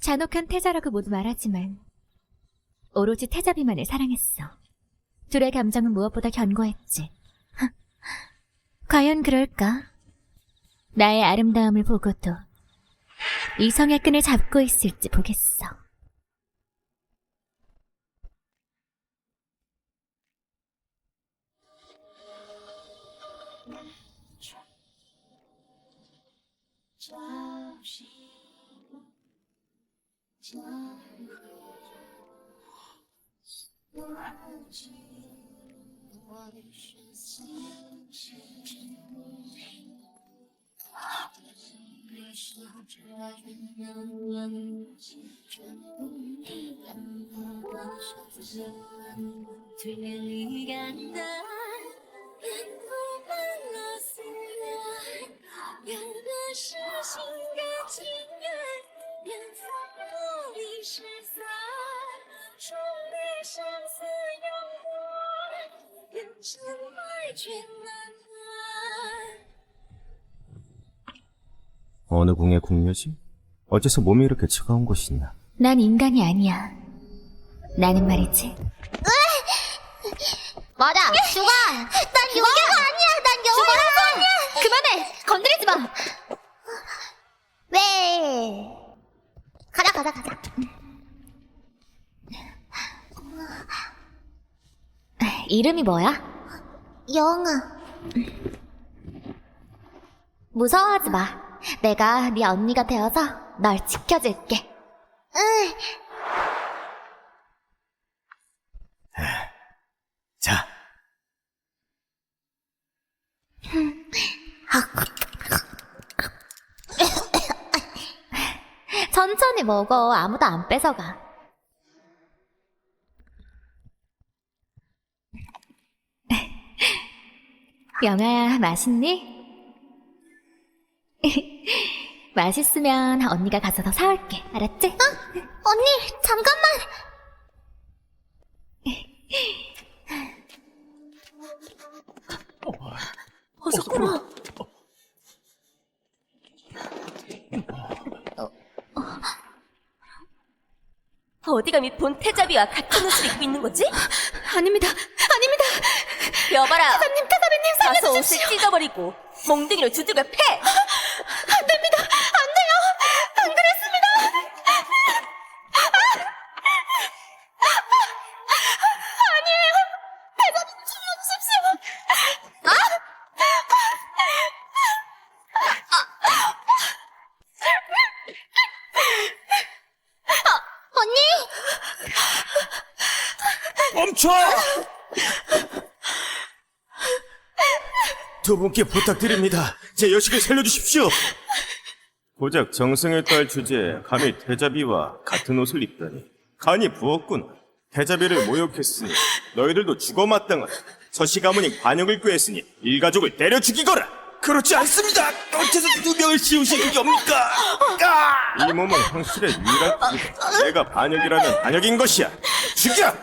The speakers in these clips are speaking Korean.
잔혹한 태자라고 모두 말하지만 오로지 태자비만을 사랑했어. 둘의 감정은 무엇보다 견고했지. 과연 그럴까? 나의 아름다움을 보고도 이성의 끈을 잡고 있을지 보겠어. 어느 궁의 궁녀지? 어째서 몸이 이렇게 차가운 것이냐? 난 인간이 아니야. 나는 말이지. 맞아, 죽어! 난 여우가 아니야! 난 여우가 아니야! 그만해! 건드리지 마! 왜? 가자. 이름이 뭐야? 영아. 무서워하지 마. 내가 네 언니가 되어서 널 지켜줄게. 응. 자, 천천히 먹어. 아무도 안 뺏어가. 영아야, 맛있니? 맛있으면 언니가 가서 더 사올게. 알았지? 언니, 잠깐만! 어서 끌어. 어디 감히 본 태자비와 같은 옷을 입고 있는 거지? 아닙니다. 여봐라. 태자비님, 가서 옷을 찢어버리고 몽둥이로 두들겨 패. 안 됩니다. 안 돼요. 안 그랬습니다. 아니에요. 태자비님 살려주십시오. 언니! 멈춰! 두 분께 부탁드립니다. 제 여식을 살려주십시오. 고작 정성을 딸 주제에 감히 태자비와 같은 옷을 입다니 간이 부었구나. 태자비를 모욕했으니 너희들도 죽어 마땅하다. 서씨 가문이 관역을 꾀했으니 일가족을 때려 죽이거라. 그렇지 않습니다. 어째서 두 명을 씌우시는 겁니까? 이 몸은 황실의 유일한 부가 내가 반역이라면 반역인 것이야. 죽여!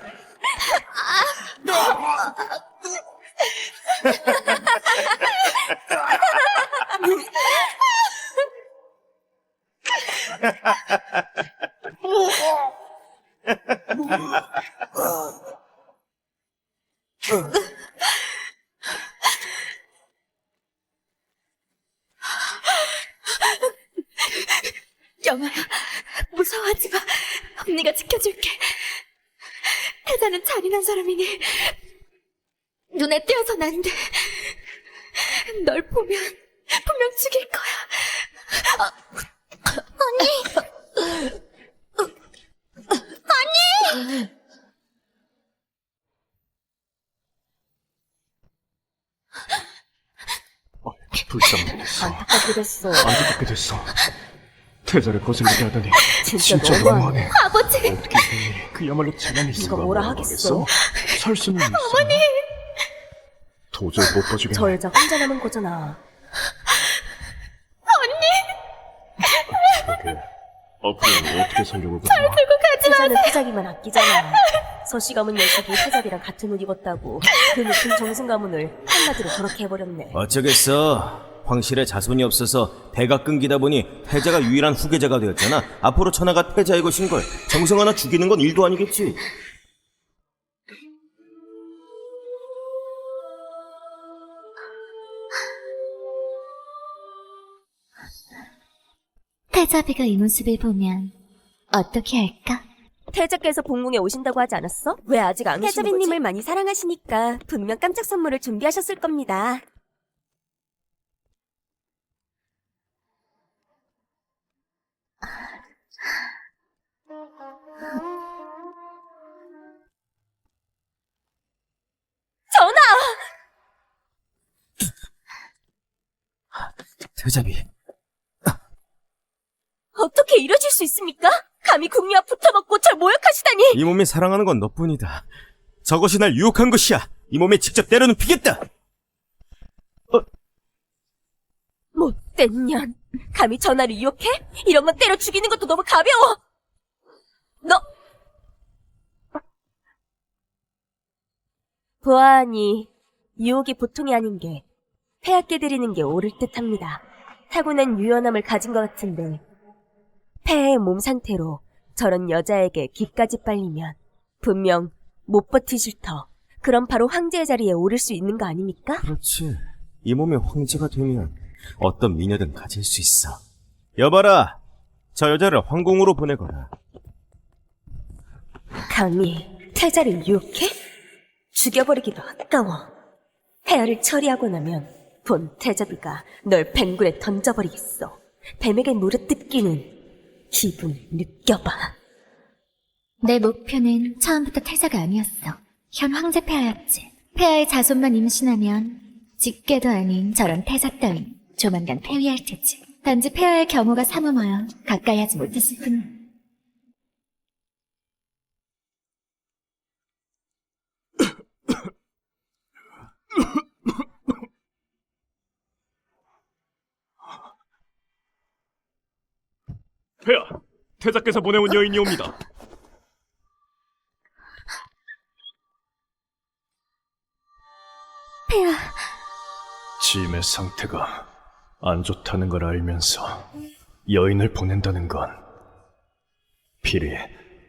영아야, 무서워하지 마. 언니가 지켜줄게. 태자는 잔인한 사람이니 눈에 띄어서는 안 돼. 널 보면 분명 죽일 거야. 불쌍했어. 안타깝게 됐어. 안타깝게 됐어. 태자를 거슬리게 하다니 진짜 진짜 너무하네. 너무하네. 아버지, 어떻게 된 일이 그야말로 재난이 누가 뭐라 하겠어? 살 수는 있어. 어머니! 도저히 못 봐주겠네. 저 여자 혼자 남은 거잖아. 그게 앞으로는 어떻게 살려고 그러나. 태자는 태자기만 아끼잖아. 서씨 가문 녀석이 태자비랑 같은 옷 입었다고 그 높은 정승 가문을 한마디로 저렇게 해버렸네. 어쩌겠어. 황실의 자손이 없어서 대가 끊기다 보니 태자가 유일한 후계자가 되었잖아. 앞으로 천하가 태자의 것인걸. 정성 하나 죽이는 건 일도 아니겠지. 태자비가 이 모습을 보면 어떻게 할까? 태자께서 복궁에 오신다고 하지 않았어? 왜 아직 안 오신 거지? 태자비님을 많이 사랑하시니까 분명 깜짝 선물을 준비하셨을 겁니다. 전하! 태자비. 어떻게 이러실 수 있습니까? 감히 궁리와 붙어먹고 절 모욕하시다니! 이 몸이 사랑하는 건 너뿐이다. 저것이 날 유혹한 것이야. 이 몸에 직접 때려 눕히겠다. 못된 년. 감히 전하를 유혹해? 이런 건 때려 죽이는 것도 너무 가벼워! 너! 보아하니 유혹이 보통이 아닌 게 폐하께 드리는 게 옳을 듯합니다. 타고난 유연함을 가진 것 같은데 폐하의 몸 상태로 저런 여자에게 기까지 빨리면 분명 못 버티실 터. 그럼 바로 황제의 자리에 오를 수 있는 거 아닙니까? 그렇지. 이 몸에 황제가 되면 어떤 미녀든 가질 수 있어. 여봐라. 저 여자를 황궁으로 보내거라. 감히 태자를 유혹해? 죽여버리기도 아까워. 폐하를 처리하고 나면 본 태자비가 널 뱅굴에 던져버리겠어. 뱀에게 물어뜯기는 기분 느껴봐. 내 목표는 처음부터 태자가 아니었어. 현 황제 폐하였지. 폐하의 자손만 임신하면 직계도 아닌 저런 태자 따윈 조만간 폐위할 테지. 단지 폐하의 경우가 삼엄하여 가까이 하지 못했을 뿐. 폐하, 태자께서 보내온 여인이 옵니다. 폐하, 짐의 상태가 안 좋다는 걸 알면서 여인을 보낸다는 건 필히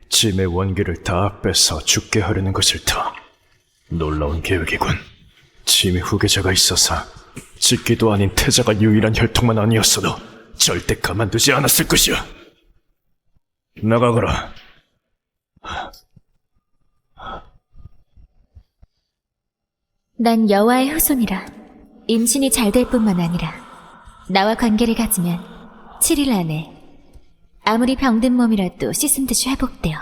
짐의 원기를 다 뺏어 죽게 하려는 것일 터. 놀라운 계획이군. 짐의 후계자가 있어서 직기도 아닌 태자가 유일한 혈통만 아니었어도 절대 가만두지 않았을 것이야. 나가거라. 난 여와의 후손이라 임신이 잘 될 뿐만 아니라 나와 관계를 가지면 7일 안에 아무리 병든 몸이라도 씻은 듯이 회복되어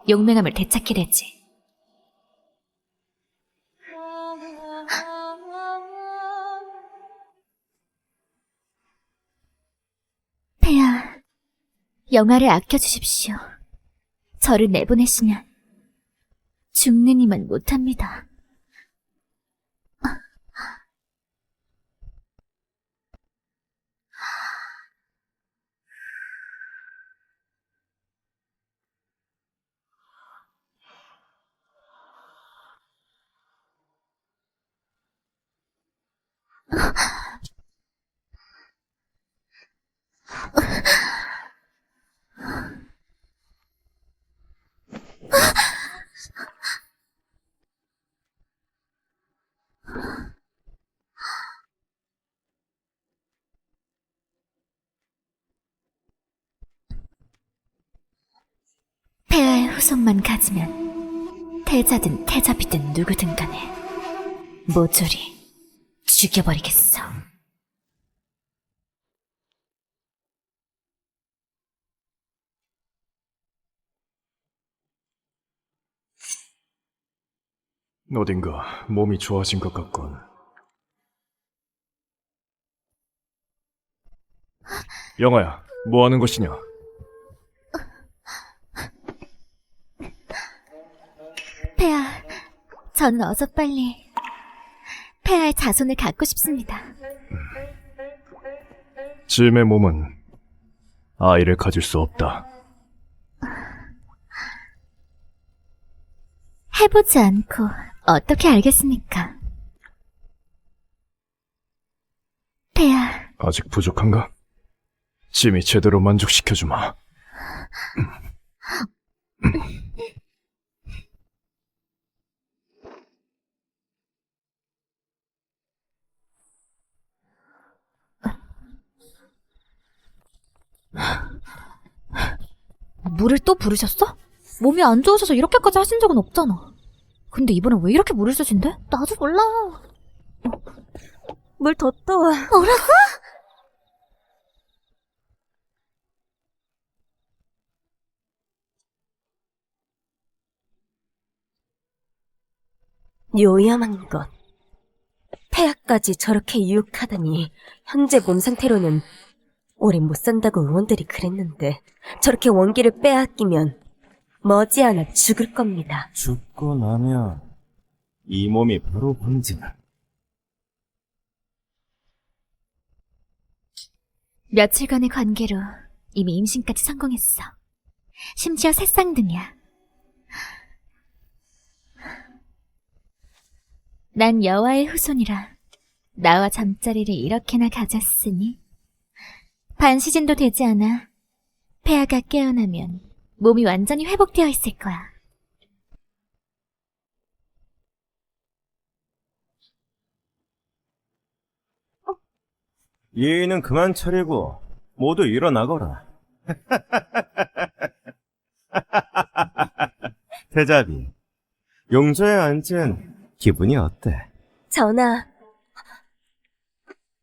용맹함을 되찾게 되지. 폐하, 영아를 아껴주십시오. 저를 내보내시면 죽는 이만 못합니다. 폐하의 후손만 가지면 태자든 태자비든 누구든 간에 모조리 죽여버리겠어. 어딘가 몸이 좋아진 것 같군. 영아야, 뭐 하는 것이냐? 폐하, 저는 어서 빨리 폐하의 자손을 갖고 싶습니다. 짐의 몸은 아이를 가질 수 없다. 해보지 않고 어떻게 알겠습니까? 폐하, 아직 부족한가? 찜이 제대로 만족시켜주마. 물을 또 부르셨어? 몸이 안 좋으셔서 이렇게까지 하신 적은 없잖아. 근데 이번엔 왜 이렇게 물을 쓰신대? 나도 몰라. 물 더 떠와. 뭐라고? 요염한 것. 폐하까지 저렇게 유혹하다니 현재 몸 상태로는 오래 못 산다고 의원들이 그랬는데 저렇게 원기를 빼앗기면 머지않아 죽을 겁니다. 죽고 나면 이 몸이 바로 황제다. 며칠간의 관계로 이미 임신까지 성공했어. 심지어 새 쌍둥이야. 난 여와의 후손이라 나와 잠자리를 이렇게나 가졌으니 반시즌도 되지 않아 폐하가 깨어나면 몸이 완전히 회복되어 있을 거야. 예의는 그만 차리고 모두 일어나거라. 대자비, 용좌에 앉은 기분이 어때? 전하.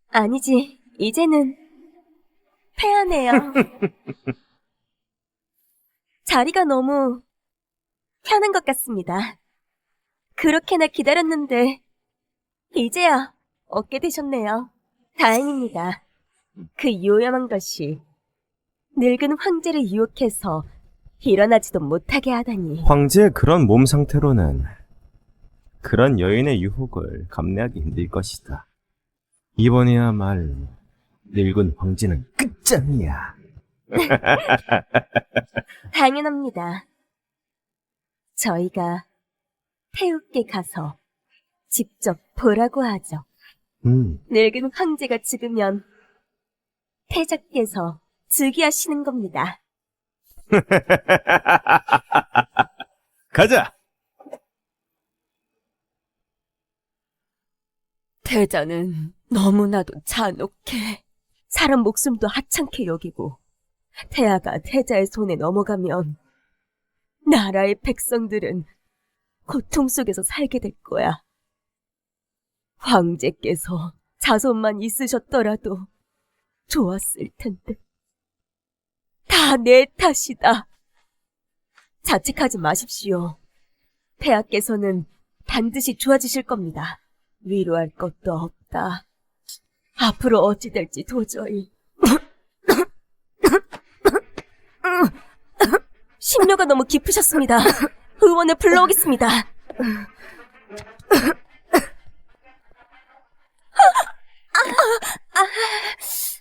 아니지, 이제는 폐하네요. 자리가 너무 편한 것 같습니다. 그렇게나 기다렸는데 이제야 얻게 되셨네요. 다행입니다. 그 요염한 것이 늙은 황제를 유혹해서 일어나지도 못하게 하다니. 황제의 그런 몸 상태로는 그런 여인의 유혹을 감내하기 힘들 것이다. 이번이야말로 늙은 황제는 끝장이야. 당연합니다. 저희가 태우께 가서 직접 보라고 하죠. 늙은 황제가 죽으면 태자께서 즉위하시는 겁니다. 가자! 태자는 너무나도 잔혹해. 사람 목숨도 하찮게 여기고 태아가 태자의 손에 넘어가면 나라의 백성들은 고통 속에서 살게 될 거야. 황제께서 자손만 있으셨더라도 좋았을 텐데. 다 내 탓이다. 자책하지 마십시오. 폐하께서는 반드시 좋아지실 겁니다. 위로할 것도 없다. 앞으로 어찌 될지 도저히. 심려가 너무 깊으셨습니다. 의원을 불러오겠습니다.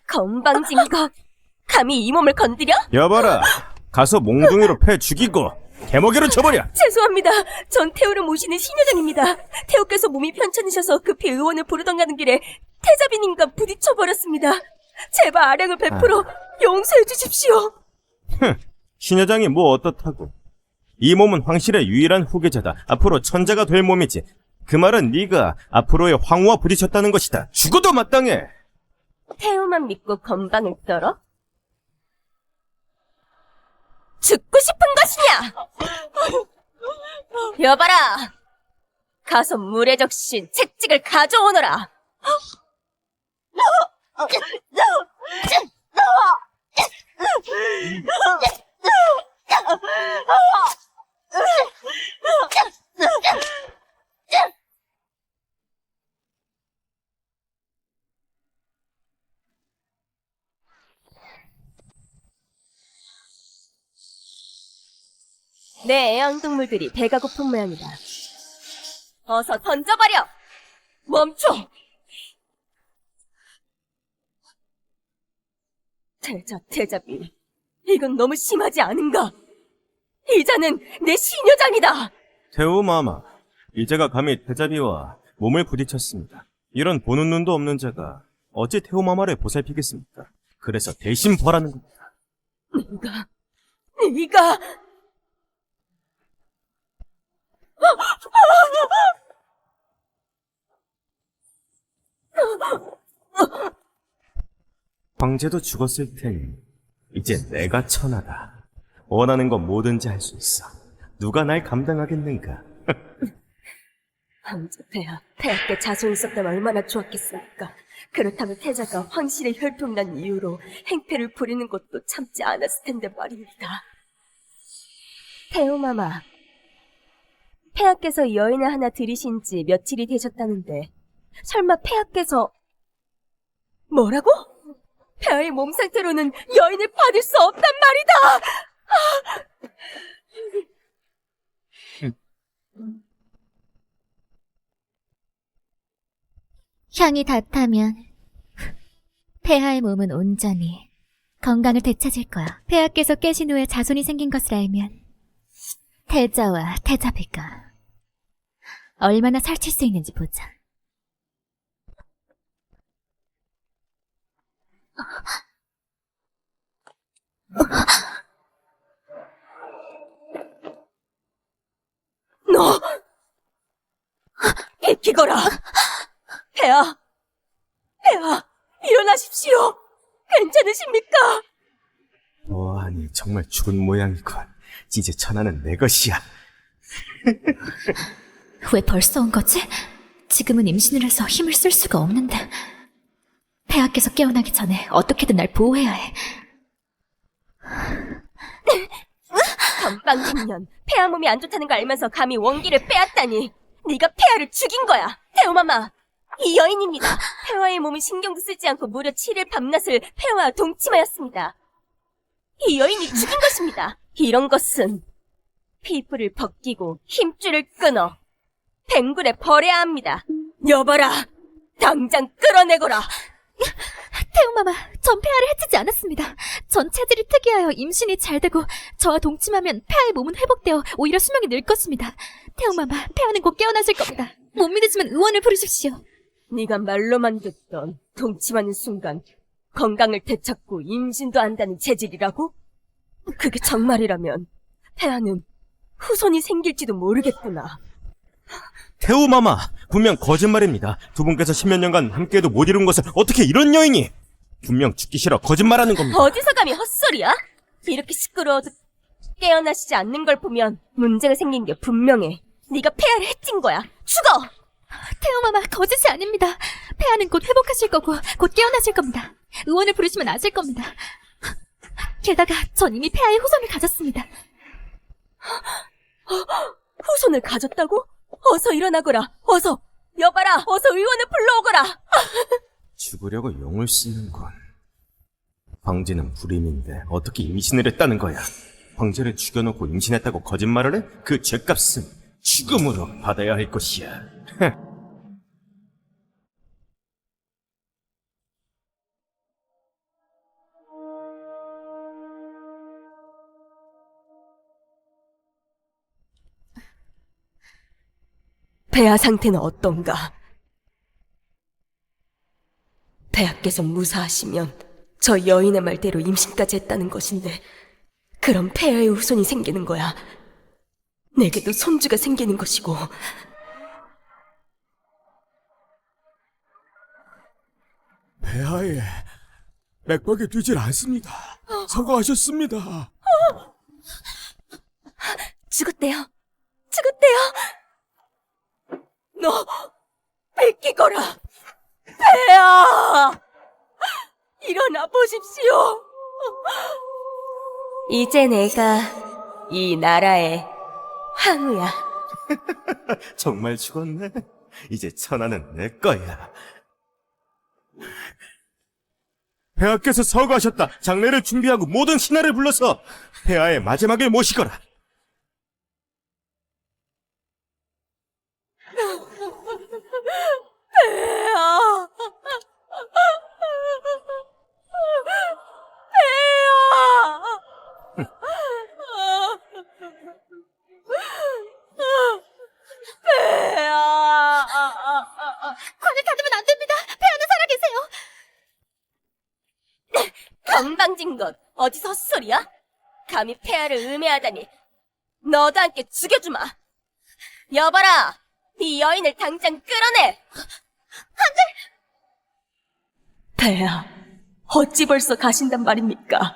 건방진 것. 감히 이 몸을 건드려? 여봐라, 가서 몽둥이로 패 죽이고 개먹이로 쳐버려! 죄송합니다. 전 태우를 모시는 신여장입니다. 태우께서 몸이 편찮으셔서 급히 의원을 부르던 가는 길에 태자비님과 부딪혀버렸습니다. 제발 아량을 베풀어 용서해 주십시오. 신여장이 뭐 어떻다고? 이 몸은 황실의 유일한 후계자다. 앞으로 천자가 될 몸이지. 그 말은 네가 앞으로의 황후와 부딪혔다는 것이다. 죽어도 마땅해. 태우만 믿고 건방을 떨어? 죽고 싶은 것이냐? 여봐라! 가서 물에 적신 채찍을 가져오너라! 내 애완동물들이 배가 고픈 모양이다. 어서 던져버려! 멈춰! 태자비, 이건 너무 심하지 않은가? 이자는 내 신여장이다! 태우마마, 이제가 감히 태자비와 몸을 부딪혔습니다. 이런 보는 눈도 없는 자가 어찌 태호마마를 보살피겠습니까? 그래서 대신 벌하는 겁니다. 네가 황제도 죽었을 테니 이제 내가 천하다. 원하는 건 뭐든지 할 수 있어. 누가 날 감당하겠는가? 황제 폐하께 자손이 있었다면 얼마나 좋았겠습니까? 그렇다면 태자가 황실의 혈통난 이유로 행패를 부리는 것도 참지 않았을 텐데 말입니다. 태호마마, 폐하께서 여인을 하나 들이신 지 며칠이 되셨다는데 설마 폐하께서 뭐라고? 폐하의 몸 상태로는 여인을 받을 수 없단 말이다! 향이 닿다면 폐하의 몸은 온전히 건강을 되찾을 거야. 폐하께서 깨신 후에 자손이 생긴 것을 알면 태자와 태자비가 얼마나 설칠 수 있는지 보자. 너! 비키거라! 폐하! 일어나십시오! 괜찮으십니까? 보아하니 정말 죽은 모양이군. 이제 천하는 내 것이야. 왜 벌써 온 거지? 지금은 임신을 해서 힘을 쓸 수가 없는데. 폐하께서 깨어나기 전에 어떻게든 날 보호해야 해. 건빵진년, 폐하 몸이 안 좋다는 걸 알면서 감히 원기를 빼앗다니. 네가 폐하를 죽인 거야, 태호마마. 이 여인입니다. 폐하의 몸은 신경도 쓰지 않고 무려 7일 밤낮을 폐하와 동침하였습니다. 이 여인이 죽인 것입니다. 이런 것은 피부를 벗기고 힘줄을 끊어 뱅굴에 버려야 합니다. 여봐라, 당장 끌어내거라. 태우마마, 전 폐하를 해치지 않았습니다. 전 체질이 특이하여 임신이 잘 되고 저와 동침하면 폐하의 몸은 회복되어 오히려 수명이 늘 것입니다. 태우마마, 폐하는 곧 깨어나실 겁니다. 못 믿으시면 의원을 부르십시오. 네가 말로만 듣던 동침하는 순간 건강을 되찾고 임신도 한다는 체질이라고? 그게 정말이라면 폐하는 후손이 생길지도 모르겠구나. 태호마마, 분명 거짓말입니다. 두 분께서 10몇 년간 함께해도 못 이룬 것을 어떻게 이런 여인이? 분명 죽기 싫어 거짓말하는 겁니다. 어디서 감히 헛소리야? 이렇게 시끄러워도 깨어나시지 않는 걸 보면 문제가 생긴 게 분명해. 네가 폐하를 해친 거야. 죽어! 태우마마, 거짓이 아닙니다. 폐하는 곧 회복하실 거고 곧 깨어나실 겁니다. 의원을 부르시면 아실 겁니다. 게다가 전 이미 폐하의 후손을 가졌습니다. 후손을 가졌다고? 어서 일어나거라. 어서. 여봐라. 어서 의원을 불러오거라. 죽으려고 용을 쓰는군. 황제는 불임인데 어떻게 임신을 했다는 거야? 황제를 죽여놓고 임신했다고 거짓말을 해? 그 죄값은 죽음으로 받아야 할 것이야. 폐하 상태는 어떤가? 폐하께서 무사하시면 저 여인의 말대로 임신까지 했다는 것인데 그럼 폐하의 후손이 생기는 거야. 내게도 손주가 생기는 것이고. 폐하에 맥박이 뛰질 않습니다. 성공하셨습니다. 죽었대요. 죽었대요. 너 뺏기거라. 폐하! 일어나 보십시오. 이제 내가 이 나라의 황후야. 정말 죽었네. 이제 천하는 내 거야. 폐하께서 서거하셨다. 장례를 준비하고 모든 신하를 불러서 폐하의 마지막을 모시거라. 폐하! 폐하! 폐하! 관을 닫으면 안 됩니다. 폐하는 살아계세요. 건방진 것 어디서 헛소리야? 감히 폐하를 음해하다니 너도 함께 죽여주마. 여봐라, 이 여인을 당장 끌어내. 폐하, 어찌 벌써 가신단 말입니까?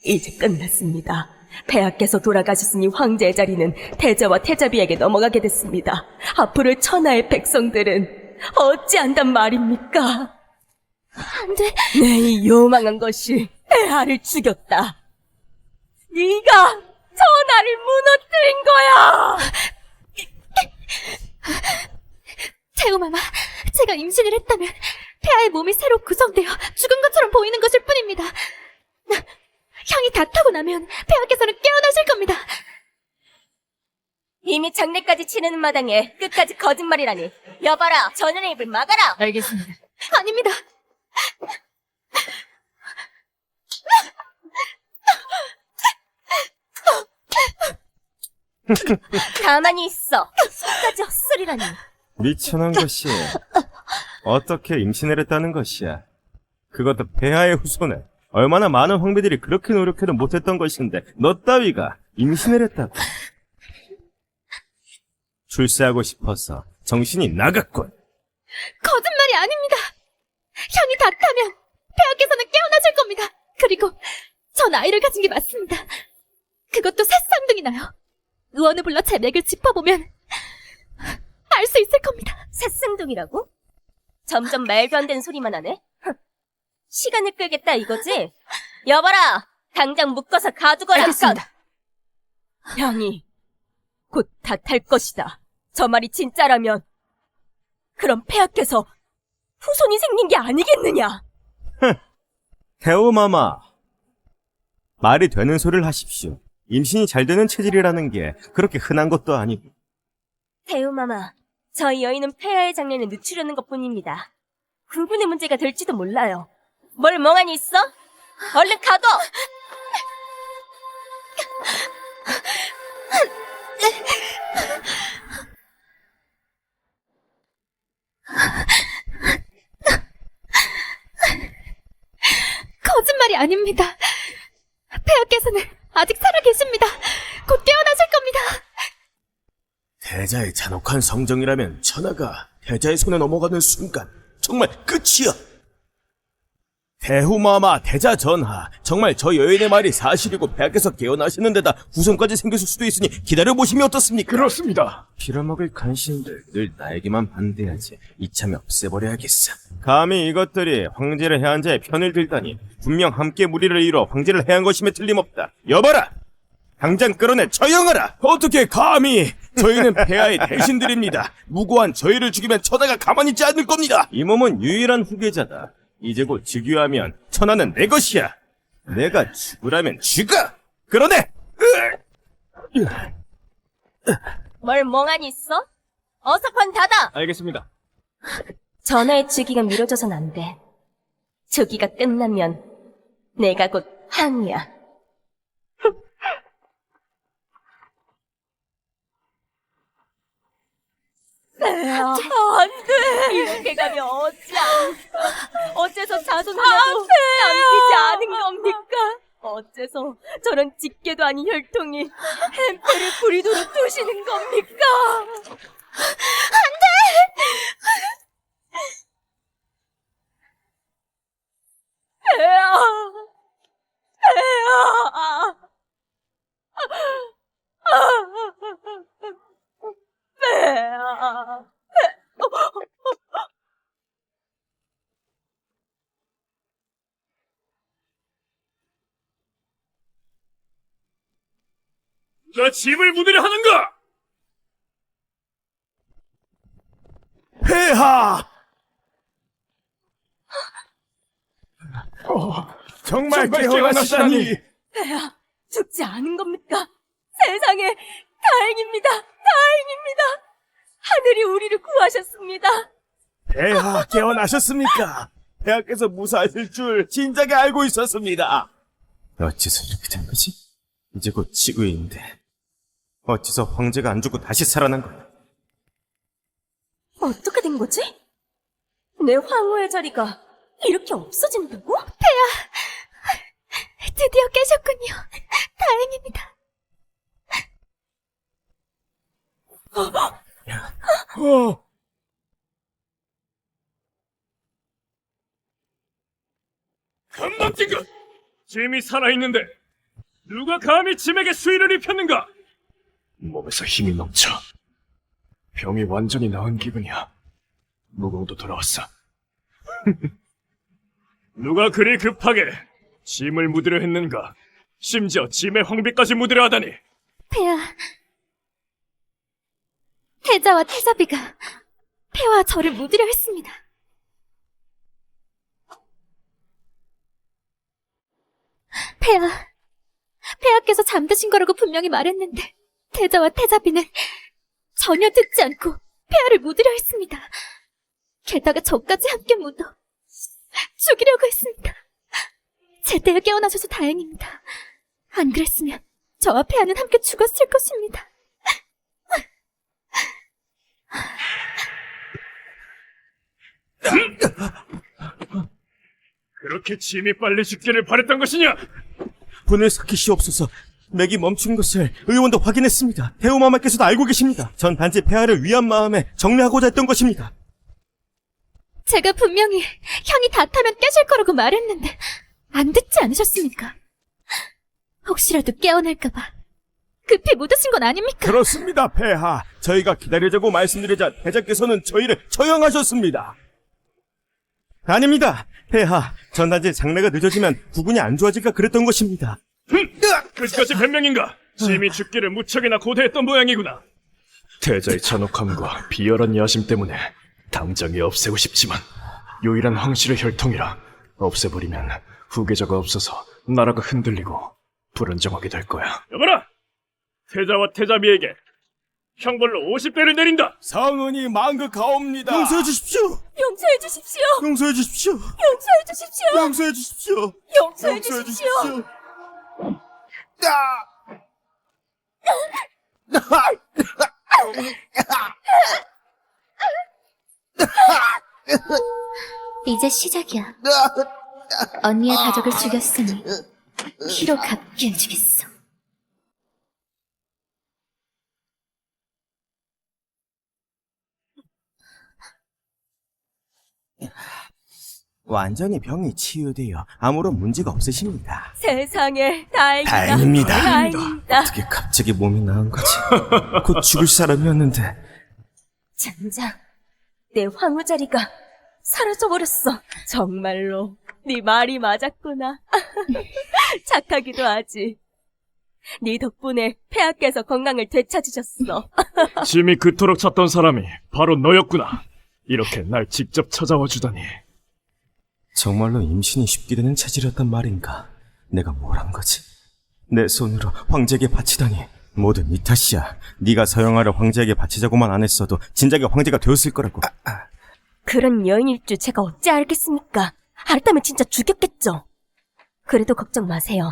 이제 끝났습니다. 폐하께서 돌아가셨으니 황제의 자리는 태자와 태자비에게 넘어가게 됐습니다. 앞으로 천하의 백성들은 어찌한단 말입니까? 안 돼. 내 이 요망한 것이 폐하를 죽였다. 네가 천하를 무너뜨린 거야! 태우마마, 제가 임신을 했다면 폐하의 몸이 새로 구성되어 죽은 것처럼 보이는 것일 뿐입니다. 향이 다 타고 나면 폐하께서는 깨어나실 겁니다. 이미 장례까지 치르는 마당에 끝까지 거짓말이라니. 여봐라, 전연의 입을 막아라. 알겠습니다. 아닙니다. 가만히 있어. 끝까지 헛소리라니. 미천한 것이 어떻게 임신을 했다는 것이야. 그것도 폐하의 후손을. 얼마나 많은 황비들이 그렇게 노력해도 못했던 것인데 너 따위가 임신을 했다고. 출세하고 싶어서 정신이 나갔군. 거짓말이 아닙니다. 향이 다 타면 폐하께서는 깨어나실 겁니다. 그리고 전 아이를 가진 게 맞습니다. 그것도 새쌍둥이 나요. 의원을 불러 제 맥을 짚어보면 알 수 있을 겁니다. 새쌍둥이라고? 점점 말도 안 되는 소리만 하네. 시간을 끌겠다 이거지? 여봐라, 당장 묶어서 가두거라. 알겠습니다. 향이 곧 다 탈 것이다. 저 말이 진짜라면 그럼 폐하께서 후손이 생긴 게 아니겠느냐? 태호마마, 말이 되는 소리를 하십시오. 임신이 잘 되는 체질이라는 게 그렇게 흔한 것도 아니고. 태우마마, 저희 여인은 폐하의 장례를 늦추려는 것뿐입니다. 군분의 문제가 될지도 몰라요. 뭘 멍하니 있어? 얼른 가둬! 거짓말이 아닙니다. 폐하께서는 아직 살아 계십니다. 곧 깨어나실 겁니다. 태자의 잔혹한 성정이라면 천하가 태자의 손에 넘어가는 순간 정말 끝이야. 대후마마 태자 전하, 정말 저 여인의 말이 사실이고 폐하께서 깨어나시는 데다 후손까지 생겼을 수도 있으니 기다려보시면 어떻습니까? 그렇습니다. 빌어먹을 간신들 늘 나에게만 반대하지. 이참에 없애버려야겠어. 감히 이것들이 황제를 해한 자의 편을 들다니. 분명 함께 무리를 이뤄 황제를 해한 것임에 틀림없다. 여봐라! 당장 끌어내 처형하라! 어떻게 감히! 저희는 폐하의 대신들입니다. 무고한 저희를 죽이면 천하가 가만히 있지 않을 겁니다. 이 몸은 유일한 후계자다. 이제 곧 즉위하면 천하는 내 것이야. 내가 죽으라면 죽어! 끌어내! 뭘 멍하니 있어? 어서 관 닫아! 알겠습니다. 전하의 즉위가 미뤄져선 안 돼. 즉위가 끝나면 내가 곧 황이야. 안 돼! 이렇게 가면 어째서 자손 하나도 남기지 않은 겁니까? 어째서 저런 직계도 아닌 혈통이 햄페를 부리도록 두시는 겁니까? 너 짐을 묻으려 하는가? 폐하! 정말 깨어나시다니! 죽지 않은 겁니까? 세상에 다행입니다. 다행입니다. 하늘이 우리를 구하셨습니다. 폐하 깨어나셨습니까? 폐하께서 무사하실 줄 진작에 알고 있었습니다. 어째서 이렇게 된 거지? 이제 곧 즉위인데 어째서 황제가 안 죽고 다시 살아난 거야? 어떻게 된 거지? 내 황후의 자리가 이렇게 없어진다고? 드디어 깨셨군요. 다행입니다. 건방진가! 짐이 살아있는데 누가 감히 짐에게 수의를 입혔는가? 몸에서 힘이 넘쳐. 병이 완전히 나은 기분이야. 무공도 돌아왔어. 누가 그리 급하게 짐을 묻으려 했는가? 심지어 짐의 황비까지 묻으려 하다니. 폐하, 태자와 태자비가 폐하와 저를 묻으려 했습니다. 폐하께서 잠드신 거라고 분명히 말했는데 태자와 태자비는 전혀 듣지 않고 폐하를 묻으려 했습니다. 게다가 저까지 함께 묻어 죽이려고 했습니다. 제때에 깨어나셔서 다행입니다. 안 그랬으면 저와 폐하는 함께 죽었을 것입니다. 그렇게 짐이 빨리 죽기를 바랬던 것이냐? 분을 삭히시옵소서. 맥이 멈춘 것을 의원도 확인했습니다. 태우마마께서도 알고 계십니다. 전 단지 폐하를 위한 마음에 정리하고자 했던 것입니다. 제가 분명히 향이 다 타면 깨질 거라고 말했는데 안 듣지 않으셨습니까? 혹시라도 깨어날까봐 급히 묻으신 건 아닙니까? 그렇습니다, 폐하. 저희가 기다리자고 말씀드리자 태자께서는 저희를 처형하셨습니다. 아닙니다, 폐하. 전 단지 장례가 늦어지면 구군이 안 좋아질까 그랬던 것입니다. 끝까지 변명인가? 짐이 죽기를 무척이나 고대했던 모양이구나. 태자의 잔혹함과 비열한 야심 때문에 당장에 없애고 싶지만 유일한 황실의 혈통이라 없애버리면 후계자가 없어서 나라가 흔들리고 불안정하게 될 거야. 여봐라! 태자와 태자비에게 형벌로 50배를 내린다! 성은이 망극하옵니다. 용서해 주십시오. 용서해 주십시오. 용서해 주십시오. 용서해 주십시오. 용서해 주십시오. 용서해 주십시오. 이제 시작이야. 언니의 가족을 죽였으니 피로 갚게 해주겠어. 완전히 병이 치유되어 아무런 문제가 없으십니다. 세상에 다행이다. 다행입니다. 다행이다. 어떻게 갑자기 몸이 나은 거지? 곧 죽을 사람이었는데. 젠장, 내 황후 자리가 사라져버렸어. 정말로 네 말이 맞았구나. 착하기도 하지. 네 덕분에 폐하께서 건강을 되찾으셨어. 짐이 그토록 찾던 사람이 바로 너였구나. 이렇게 날 직접 찾아와 주다니. 정말로 임신이 쉽게 되는 체질이었단 말인가? 내가 뭘 한 거지? 내 손으로 황제에게 바치다니. 모두 네 탓이야. 네가 서영아를 황제에게 바치자고만 안 했어도 진작에 황제가 되었을 거라고. 그런 여인일 줄 제가 어찌 알겠습니까? 알았다면 진짜 죽였겠죠. 그래도 걱정 마세요.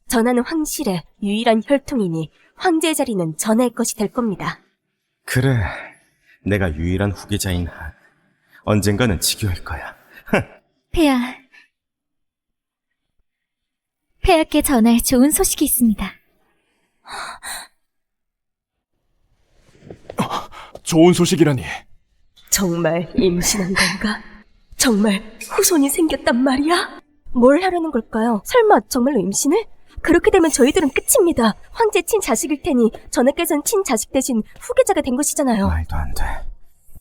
전하는 황실의 유일한 혈통이니 황제의 자리는 전하의 것이 될 겁니다. 그래, 내가 유일한 후계자인 한 언젠가는 지교할 거야. 폐하께 전할 좋은 소식이 있습니다. 좋은 소식이라니. 정말 임신한 건가? 정말 후손이 생겼단 말이야? 뭘 하려는 걸까요? 설마 정말로 임신을? 그렇게 되면 저희들은 끝입니다. 황제 친자식일 테니 전하께서는 친자식 대신 후계자가 된 것이잖아요. 말도 안 돼.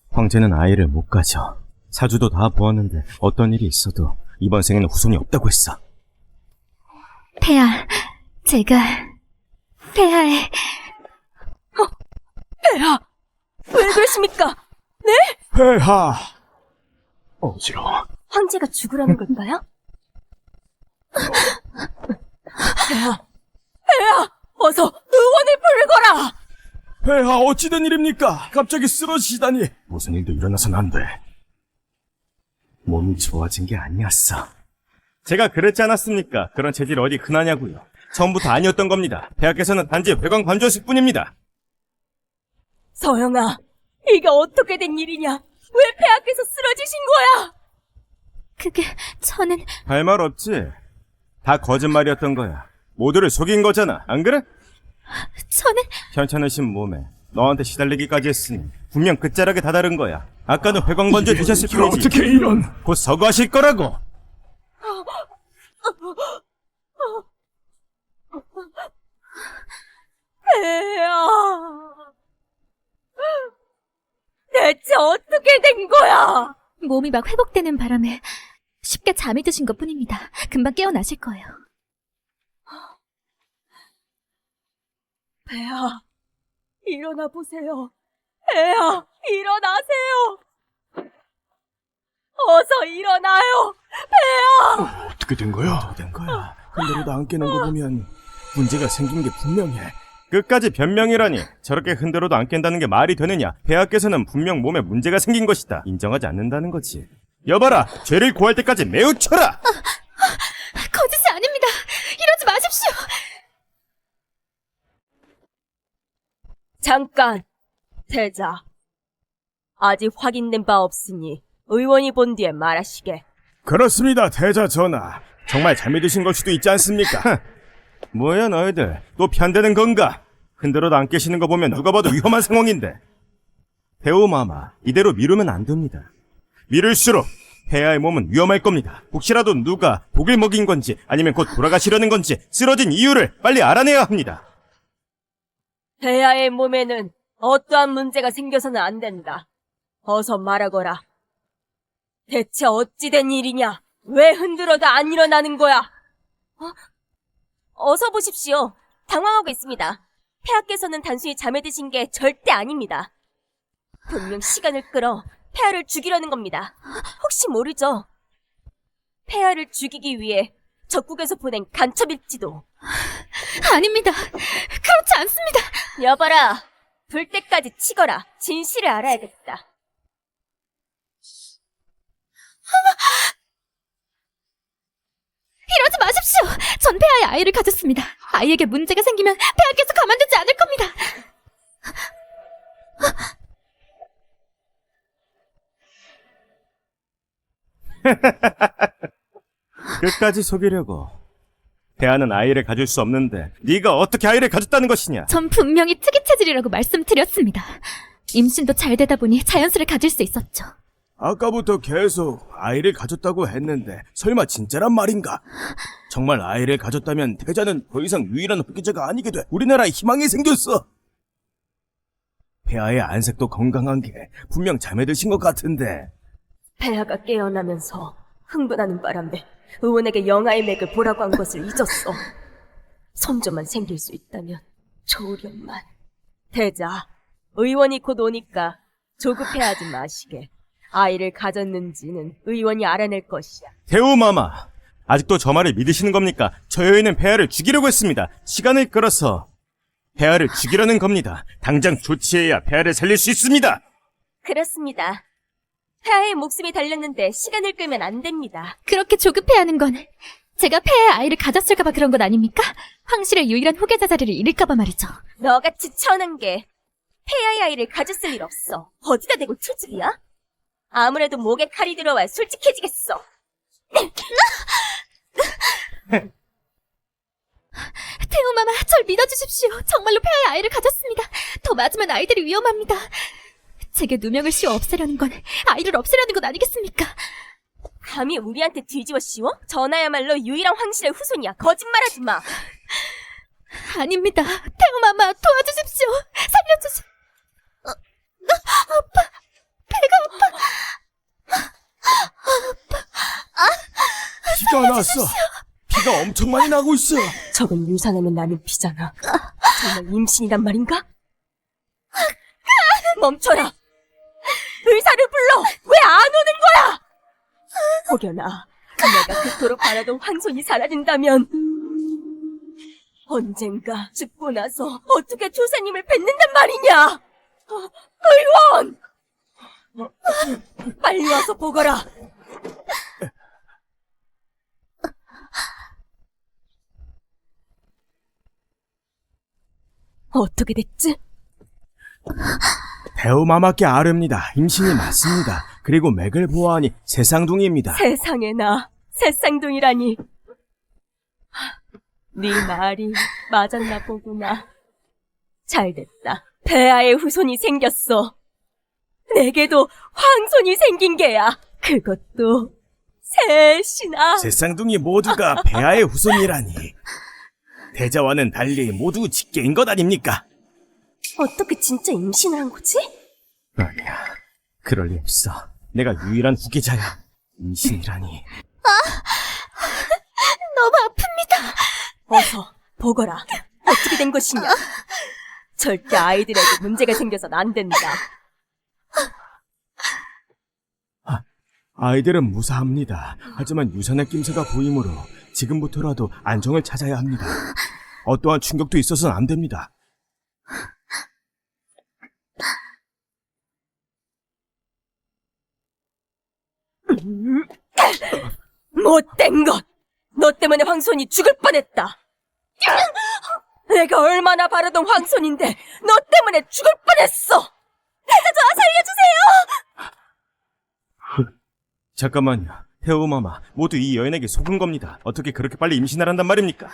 황제는 아이를 못 가져. 사주도 다 보았는데 어떤 일이 있어도 이번 생에는 후손이 없다고 했어. 폐하, 제가 폐하의 폐하! 왜 그러십니까? 폐하! 어지러워. 황제가 죽으라는 걸까요? 폐하! 어서 의원을 부르거라! 폐하, 어찌된 일입니까? 갑자기 쓰러지시다니. 무슨 일도 일어나선 안 돼. 몸이 좋아진 게 아니었어. 제가 그랬지 않았습니까? 그런 체질 어디 흔하냐고요. 처음부터 아니었던 겁니다. 폐하께서는 단지 회광 관조였을 뿐입니다. 서영아, 이게 어떻게 된 일이냐? 왜 폐하께서 쓰러지신 거야? 그게 저는 할 말 없지? 다 거짓말이었던 거야. 모두를 속인 거잖아. 안 그래? 저는 편찮으신 몸에 너한테 시달리기까지 했으니 분명 끝자락에 다다른 거야. 아까는 회광번제 되셨을 뿐이지. 어떻게 이런... 곧 서거하실 거라고. 폐야, 대체 어떻게 된 거야? 몸이 막 회복되는 바람에 쉽게 잠이 드신 것 뿐입니다. 금방 깨어나실 거예요. 폐야, 일어나 보세요. 폐야, 일어나세요. 어서 일어나요. 폐야. 어떻게 된 거야? 된 거야. 흔들어도 안 깨는 거 보면 문제가 생긴 게 분명해. 끝까지 변명이라니. 저렇게 흔들어도 안 깬다는 게 말이 되느냐. 폐하께서는 분명 몸에 문제가 생긴 것이다. 인정하지 않는다는 거지. 여봐라, 죄를 고할 때까지 매우 쳐라. 거짓이 아닙니다. 이러지 마십시오. 잠깐, 태자. 아직 확인된 바 없으니 의원이 본 뒤에 말하시게. 그렇습니다, 대자 전하. 정말 잠이 드신 걸 수도 있지 않습니까? 뭐야 너희들, 또 편대는 건가? 흔들어도 안 깨시는 거 보면 누가 봐도 위험한 상황인데. 배우마마, 이대로 미루면 안 됩니다. 미룰수록 폐하의 몸은 위험할 겁니다. 혹시라도 누가 독을 먹인 건지 아니면 곧 돌아가시려는 건지 쓰러진 이유를 빨리 알아내야 합니다. 폐하의 몸에는 어떠한 문제가 생겨서는 안 된다. 어서 말하거라. 대체 어찌 된 일이냐? 왜 흔들어도 안 일어나는 거야? 어서 보십시오. 당황하고 있습니다. 폐하께서는 단순히 잠에 드신 게 절대 아닙니다. 분명 시간을 끌어 폐하를 죽이려는 겁니다. 혹시 모르죠? 폐하를 죽이기 위해 적국에서 보낸 간첩일지도. 아닙니다. 그렇지 않습니다. 여봐라. 불 때까지 치거라. 진실을 알아야겠다. 이러지 마십시오. 전 폐하의 아이를 가졌습니다. 아이에게 문제가 생기면 폐하께서 가만두지 않을 겁니다. 끝까지 속이려고. 폐하는 아이를 가질 수 없는데 네가 어떻게 아이를 가졌다는 것이냐? 전 분명히 특이 체질이라고 말씀드렸습니다. 임신도 잘 되다 보니 자연수를 가질 수 있었죠. 아까부터 계속 아이를 가졌다고 했는데 설마 진짜란 말인가? 정말 아이를 가졌다면 태자는 더 이상 유일한 흑기자가 아니게 돼 우리나라에 희망이 생겼어. 폐하의 안색도 건강한 게 분명 잠에 드신 것 같은데. 폐하가 깨어나면서 흥분하는 바람에 의원에게 영아의 맥을 보라고 한 것을 잊었어. 손조만 생길 수 있다면 좋으련만. 태자, 의원이 곧 오니까 조급해하지 마시게. 아이를 가졌는지는 의원이 알아낼 것이야. 대우마마, 아직도 저 말을 믿으시는 겁니까? 저 여인은 폐하를 죽이려고 했습니다. 시간을 끌어서 폐하를 죽이려는 겁니다. 당장 조치해야 폐하를 살릴 수 있습니다. 그렇습니다. 폐하의 목숨이 달렸는데 시간을 끌면 안 됩니다. 그렇게 조급해하는 건 제가 폐하의 아이를 가졌을까봐 그런 것 아닙니까? 황실의 유일한 후계자 자리를 잃을까봐 말이죠. 너같이 천한 게 폐하의 아이를 가졌을 일 없어. 어디다 대고 투집이야? 아무래도 목에 칼이 들어와야 솔직해지겠어. 태우마마, 절 믿어주십시오. 정말로 폐하의 아이를 가졌습니다. 더 맞으면 아이들이 위험합니다. 제게 누명을 씌워 없애려는 건 아이를 없애려는 것 아니겠습니까? 감히 우리한테 뒤집어 씌워? 전하야말로 유일한 황실의 후손이야. 거짓말하지 마. 아닙니다. 태우마마, 도와주십시오. 살려주십시오. 아파. 배가 아파. 피가 났어. 피가 엄청 많이 나고 있어. 저건 유산하면 나는 피잖아. 정말 임신이란 말인가? 멈춰라. 의사를 불러. 왜 안 오는 거야? 혹여나 내가 그토록 바라던 황손이 사라진다면 언젠가 죽고 나서 어떻게 조사님을 뵙는단 말이냐? 의원! 빨리 와서 보거라. 어떻게 됐지? 대우마마께 아릅니다. 임신이 맞습니다. 그리고 맥을 보아하니 새쌍둥이입니다. 세상에나 새쌍둥이라니. 네 말이 맞았나 보구나. 잘됐다. 폐하의 후손이 생겼어. 내게도 황손이 생긴 게야. 그것도 셋이나. 제 쌍둥이 모두가 폐하의 후손이라니. 대자와는 달리 모두 직계인 것 아닙니까? 어떻게 진짜 임신을 한 거지? 아니야, 그럴 리 없어. 내가 유일한 후계자야. 임신이라니. 너무 아픕니다. 어서 보거라. 어떻게 된 것이냐? 절대 아이들에게 문제가 생겨선 안 된다. 아이들은 무사합니다. 하지만 유산의 낌새가 보이므로 지금부터라도 안정을 찾아야 합니다. 어떠한 충격도 있어서는 안 됩니다. 못된 것! 너 때문에 황손이 죽을 뻔했다. 내가 얼마나 바라던 황손인데 너 때문에 죽을 뻔했어. 살려주세요. 잠깐만요. 태호마마, 모두 이 여인에게 속은 겁니다. 어떻게 그렇게 빨리 임신을 한단 말입니까?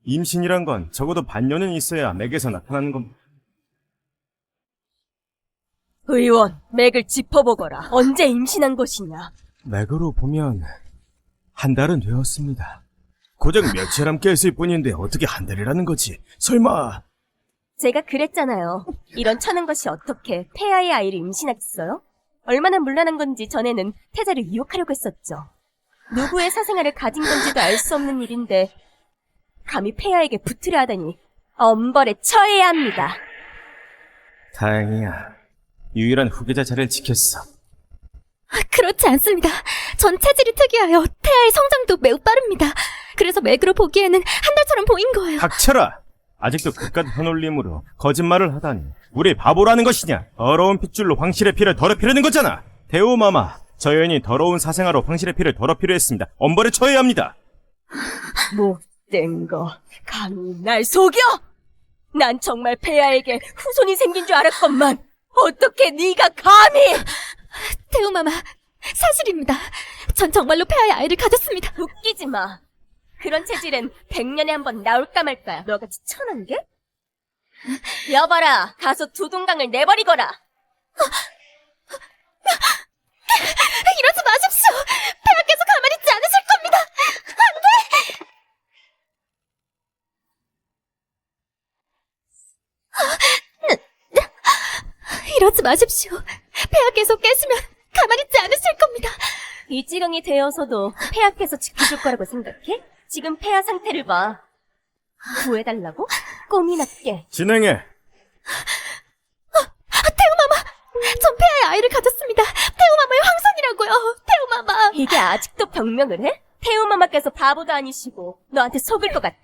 임신이란 건 적어도 반년은 있어야 맥에서 나타나는 겁니다. 의원, 맥을 짚어보거라. 언제 임신한 것이냐? 맥으로 보면 한 달은 되었습니다. 고작 며칠 함께 했을 뿐인데 어떻게 한 달이라는 거지? 설마... 제가 그랬잖아요. 이런 천한 것이 어떻게 폐하의 아이를 임신하겠어요? 얼마나 문란한 건지 전에는 태자를 유혹하려고 했었죠. 누구의 사생활을 가진 건지도 알 수 없는 일인데 감히 폐하에게 붙으려 하다니 엄벌에 처해야 합니다. 다행이야. 유일한 후계자 자리를 지켰어. 그렇지 않습니다. 전 체질이 특이하여 태아의 성장도 매우 빠릅니다. 그래서 맥으로 보기에는 한 달처럼 보인 거예요. 닥쳐라! 아직도 그깟 현올림으로 거짓말을 하다니 우리 바보라는 것이냐? 더러운 핏줄로 황실의 피를 더럽히려는 거잖아. 대우마마, 저 여인이 더러운 사생아로 황실의 피를 더럽히려 했습니다. 엄벌에 처해야 합니다. 못된 거 감히 날 속여? 난 정말 폐하에게 후손이 생긴 줄 알았건만 어떻게 네가 감히? 태우마마, 사실입니다. 전 정말로 폐하의 아이를 가졌습니다. 웃기지 마. 그런 체질은 100년에 한 번 나올까 말까야. 너같이 천한 게? 여봐라, 가서 두둥강을 내버리거라. 이러지 마십시오. 폐하께서 가만히 있지 않으실 겁니다. 안 돼! 이러지 마십시오. 폐하께서 깨시면 가만히 있지 않으실 겁니다. 이 지경이 되어서도 폐하께서 지켜줄 거라고 생각해? 지금 폐하 상태를 봐. 구해달라고? 꿈이 낮게. 진행해. 전 폐하의 아이를 가졌습니다. 태우마마의 황선이라고요. 태우마마. 이게 아직도 병명을 해? 태우마마께서 바보도 아니시고 너한테 속을 것 같아?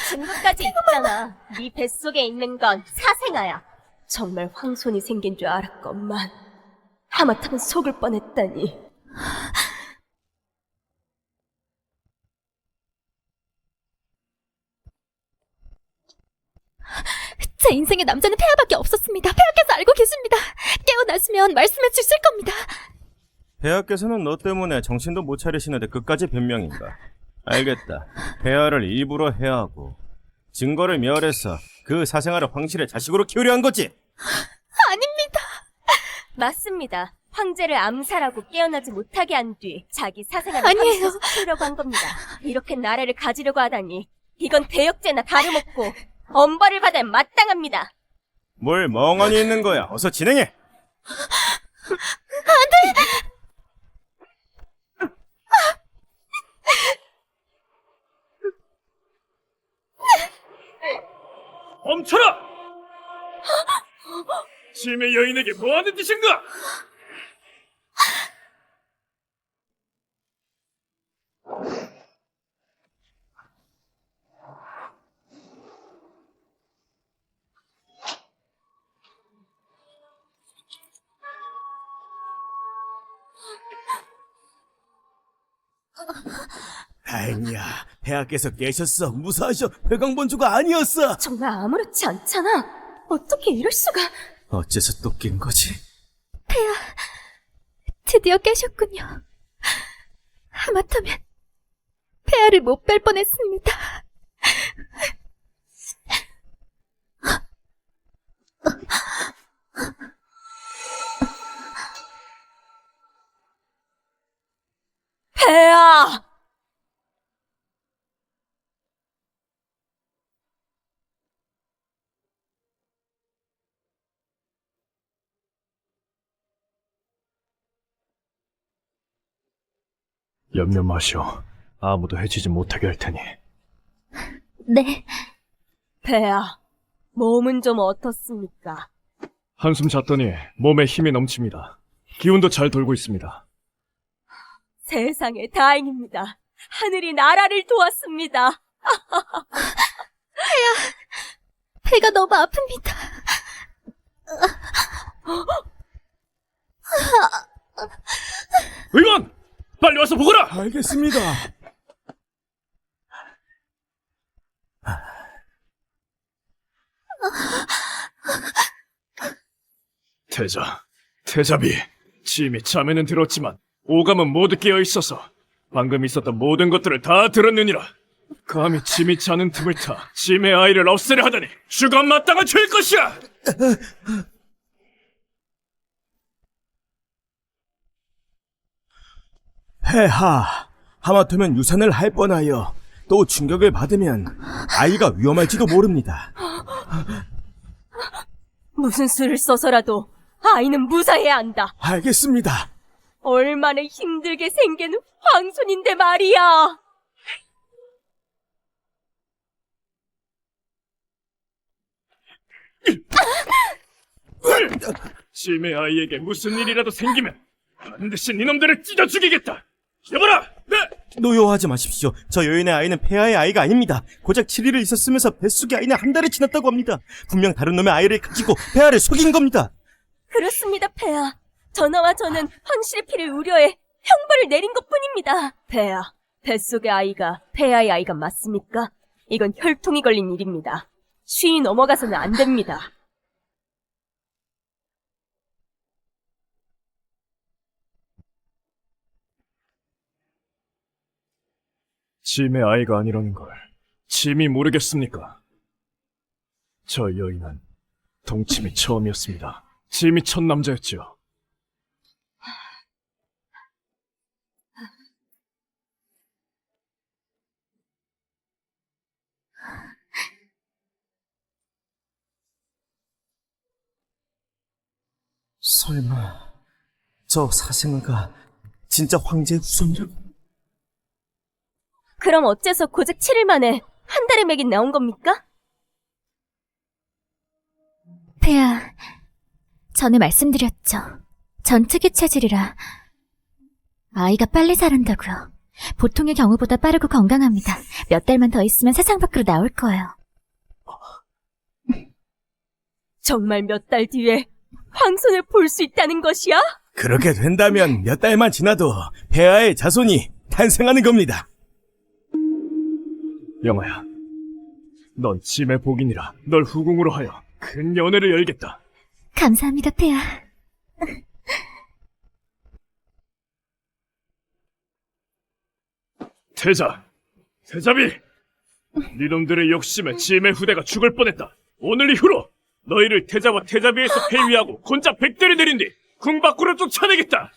증거까지 있잖아. 네 뱃속에 있는 건 사생아야. 정말 황손이 생긴 줄 알았건만 하마터면 속을 뻔했다니. 제 인생의 남자는 폐하밖에 없었습니다. 폐하께서 알고 계십니다. 깨어나시면 말씀해 주실 겁니다. 폐하께서는 너 때문에 정신도 못 차리시는데 끝까지 변명인가? 알겠다. 폐하를 일부러 해하고 증거를 멸해서 그 사생아를 황실의 자식으로 키우려 한 거지? 아닙니다. 맞습니다. 황제를 암살하고 깨어나지 못하게 한 뒤 자기 사생활을 아니에요. 황실에서 키우려고 한 겁니다. 이렇게 나라를 가지려고 하다니 이건 대역죄나 다름없고 엄벌을 받아야 마땅합니다. 뭘 멍하니 있는 거야? 어서 진행해! 멈춰라! 심의 여인에게 뭐하는 짓인가? 다행이야. 폐하께서 깨셨어. 무사하셔. 회광본주가 아니었어. 정말 아무렇지 않잖아. 어떻게 이럴 수가? 어째서 또 깬 거지? 드디어 깨셨군요. 하마터면 폐하를 못 뵐 뻔했습니다. 폐하! 염려 마시오. 아무도 해치지 못하게 할 테니. 네, 폐하, 몸은 좀 어떻습니까? 한숨 잤더니 몸에 힘이 넘칩니다. 기운도 잘 돌고 있습니다. 세상에 다행입니다. 하늘이 나라를 도왔습니다. 배가 너무 아픕니다. 의원! 빨리 와서 보거라! 알겠습니다. 태자비. 짐이 잠에는 들었지만 오감은 모두 깨어 있어서 방금 있었던 모든 것들을 다 들었느니라. 감히 짐이 자는 틈을 타 짐의 아이를 없애려 하다니 주간 마땅한 죄일 것이야! 폐하, 하마터면 유산을 할 뻔하여 또 충격을 받으면 아이가 위험할지도 모릅니다. 무슨 수를 써서라도 아이는 무사해야 한다. 알겠습니다. 얼마나 힘들게 생긴 황손인데 말이야. 짐의 아이에게 무슨 일이라도 생기면 반드시 니놈들을 찢어 죽이겠다! 여보라! 네! 노여워하지 마십시오. 저 여인의 아이는 폐하의 아이가 아닙니다. 고작 7일을 있었으면서 뱃속의 아이는 한 달이 지났다고 합니다. 분명 다른 놈의 아이를 가지고 폐하를 속인 겁니다. 그렇습니다, 폐하. 전하와 저는 황실의 피를 우려해 형벌을 내린 것뿐입니다. 폐하, 뱃속의 아이가 폐하의 아이가 맞습니까? 이건 혈통이 걸린 일입니다. 쉬이 넘어가서는 안 됩니다. 짐의 아이가 아니라는 걸 짐이 모르겠습니까? 저 여인은 동침이 처음이었습니다. 짐이 첫 남자였지요. 설마 저 사생아가 진짜 황제의 후손이라고? 그럼 어째서 고작 7일 만에 한 달의 맥이 나온 겁니까? 폐하, 전에 말씀드렸죠. 전 특이 체질이라 아이가 빨리 자란다고요. 보통의 경우보다 빠르고 건강합니다. 몇 달만 더 있으면 세상 밖으로 나올 거예요. 정말 몇 달 뒤에 황손을 볼 수 있다는 것이야? 그렇게 된다면 몇 달만 지나도 폐하의 자손이 탄생하는 겁니다. 영아야, 넌 짐의 복이니라 널 후궁으로 하여 큰 연회를 열겠다. 감사합니다, 폐하. 태자비! 니놈들의 욕심에 짐의 후대가 죽을 뻔했다. 오늘 이후로 너희를 태자와 태자비에서 폐위하고 곤자 100대를 내린 뒤 궁 밖으로 쫓아내겠다.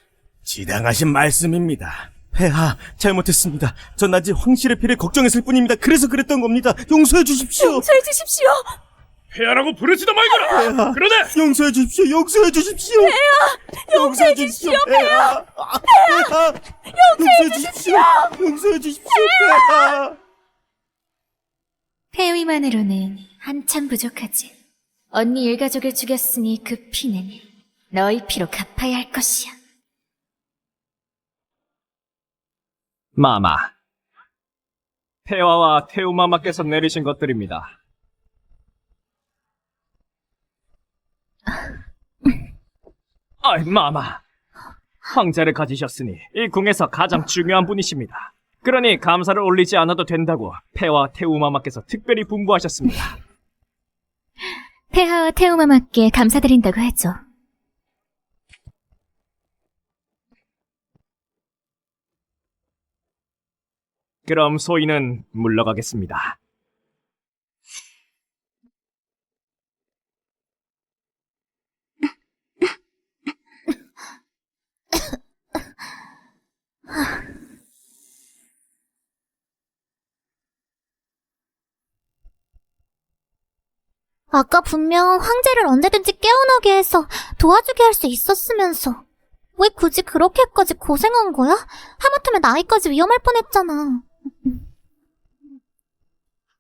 지당하신 말씀입니다. 폐하, 잘못했습니다. 전 아직 황실의 피를 걱정했을 뿐입니다. 그래서 그랬던 겁니다. 용서해 주십시오. 용서해 주십시오. 폐하라고 부르지도 말거라. 폐하, 그러네. 용서해 주십시오. 용서해 주십시오. 용서해 주십시오, 폐하. 폐하. 용서해 주십시오. 용서해 주십시오. 폐하. 폐위만으로는 한참 부족하지. 언니 일가족을 죽였으니 그 피는 너희 피로 갚아야 할 것이야. 마마, 폐하와 태우마마께서 내리신 것들입니다. 아이, 마마. 황제를 가지셨으니 이 궁에서 가장 중요한 분이십니다. 그러니 감사를 올리지 않아도 된다고 폐하와 태우마마께서 특별히 분부하셨습니다. 폐하와 태우마마께 감사드린다고 하죠. 그럼 소인은 물러가겠습니다. 아까 분명 황제를 언제든지 깨어나게 해서 도와주게 할 수 있었으면서 왜 굳이 그렇게까지 고생한 거야? 하마터면 아이까지 위험할 뻔했잖아.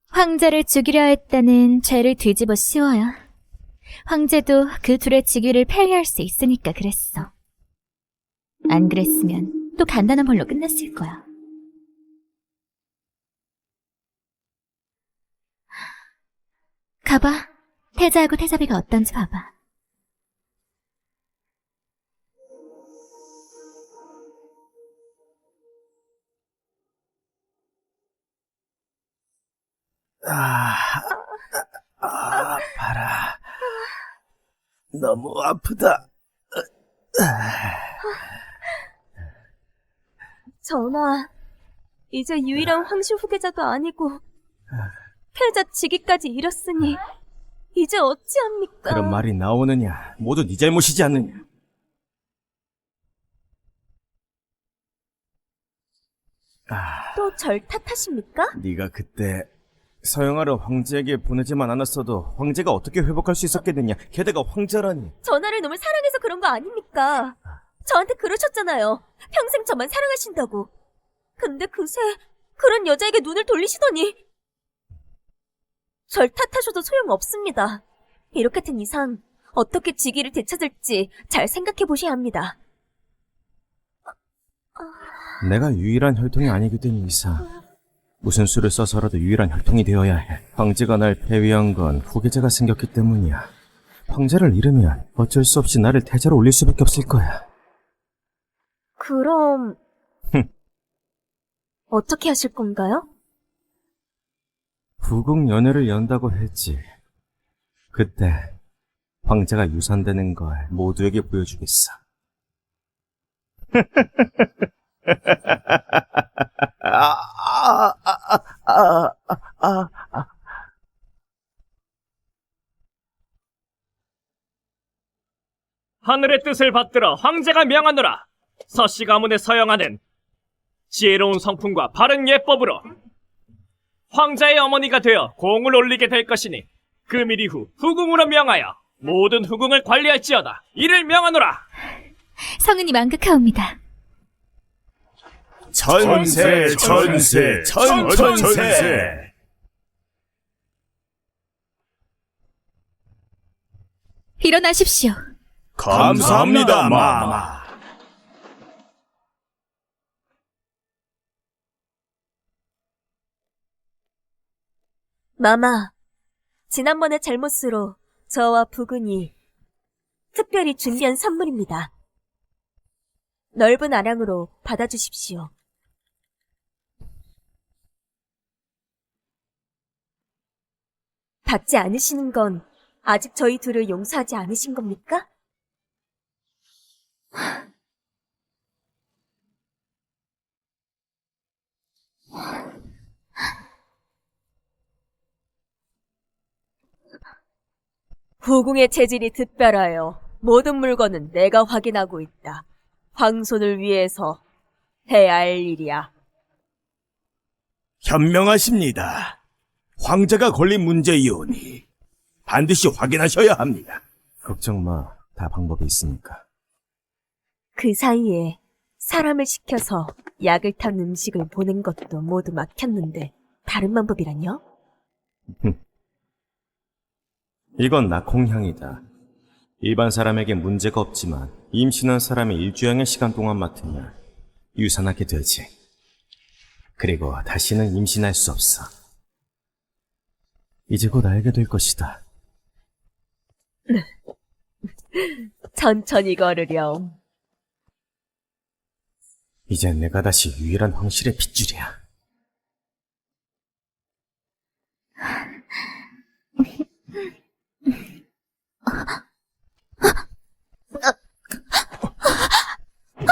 황제를 죽이려 했다는 죄를 뒤집어 씌워요. 황제도 그 둘의 직위를 폐위할 수 있으니까 그랬어. 안 그랬으면 또 간단한 벌로 끝났을 거야. 가봐. 태자하고 태자비가 어떤지 봐봐. 아파라. 너무 아프다. 전하, 이제 유일한 황실 후계자도 아니고 패자 직위까지 잃었으니 이제 어찌합니까? 그런 말이 나오느냐? 모두 네 잘못이지 않느냐? 또 절 탓하십니까? 네가 그때 서영아를 황제에게 보내지만 않았어도 황제가 어떻게 회복할 수 있었겠느냐? 게다가 황제라니. 전하를 너무 사랑해서 그런 거 아닙니까? 저한테 그러셨잖아요. 평생 저만 사랑하신다고. 근데 그새 그런 여자에게 눈을 돌리시더니 절 탓하셔도 소용없습니다. 이렇게 된 이상 어떻게 직위를 되찾을지 잘 생각해 보셔야 합니다. 내가 유일한 혈통이 아니게 된 이상 무슨 수를 써서라도 유일한 혈통이 되어야 해. 황제가 날 폐위한 건 후계자가 생겼기 때문이야. 황제를 잃으면 어쩔 수 없이 나를 태자로 올릴 수밖에 없을 거야. 그럼 어떻게 하실 건가요? 후궁 연애를 연다고 했지. 그때 황제가 유산되는 걸 모두에게 보여주겠어. 하늘의 뜻을 받들어 황제가 명하노라. 서씨 가문의 서영아는 지혜로운 성품과 바른 예법으로 황자의 어머니가 되어 공을 올리게 될 것이니 금일 이후 후궁으로 명하여 모든 후궁을 관리할지어다. 이를 명하노라. 성은이 만극하옵니다. 천세, 천세, 천천세. 일어나십시오. 감사합니다, 마마. 마마, 지난번의 잘못으로 저와 부군이 특별히 준비한 선물입니다. 넓은 아량으로 받아주십시오. 받지 않으시는 건 아직 저희 둘을 용서하지 않으신 겁니까? 후궁의 체질이 특별하여 모든 물건은 내가 확인하고 있다. 황손을 위해서 해야 할 일이야. 현명하십니다. 황제가 걸린 문제이오니 반드시 확인하셔야 합니다. 걱정 마. 다 방법이 있으니까. 그 사이에 사람을 시켜서 약을 탄 음식을 보낸 것도 모두 막혔는데 다른 방법이란요? 이건 낙홍향이다. 일반 사람에게 문제가 없지만 임신한 사람이 일주양의 시간 동안 맡으면 유산하게 되지. 그리고 다시는 임신할 수 없어. 이제 곧 알게 될 것이다. 천천히 걸으렴. 이제 내가 다시 유일한 황실의 핏줄이야.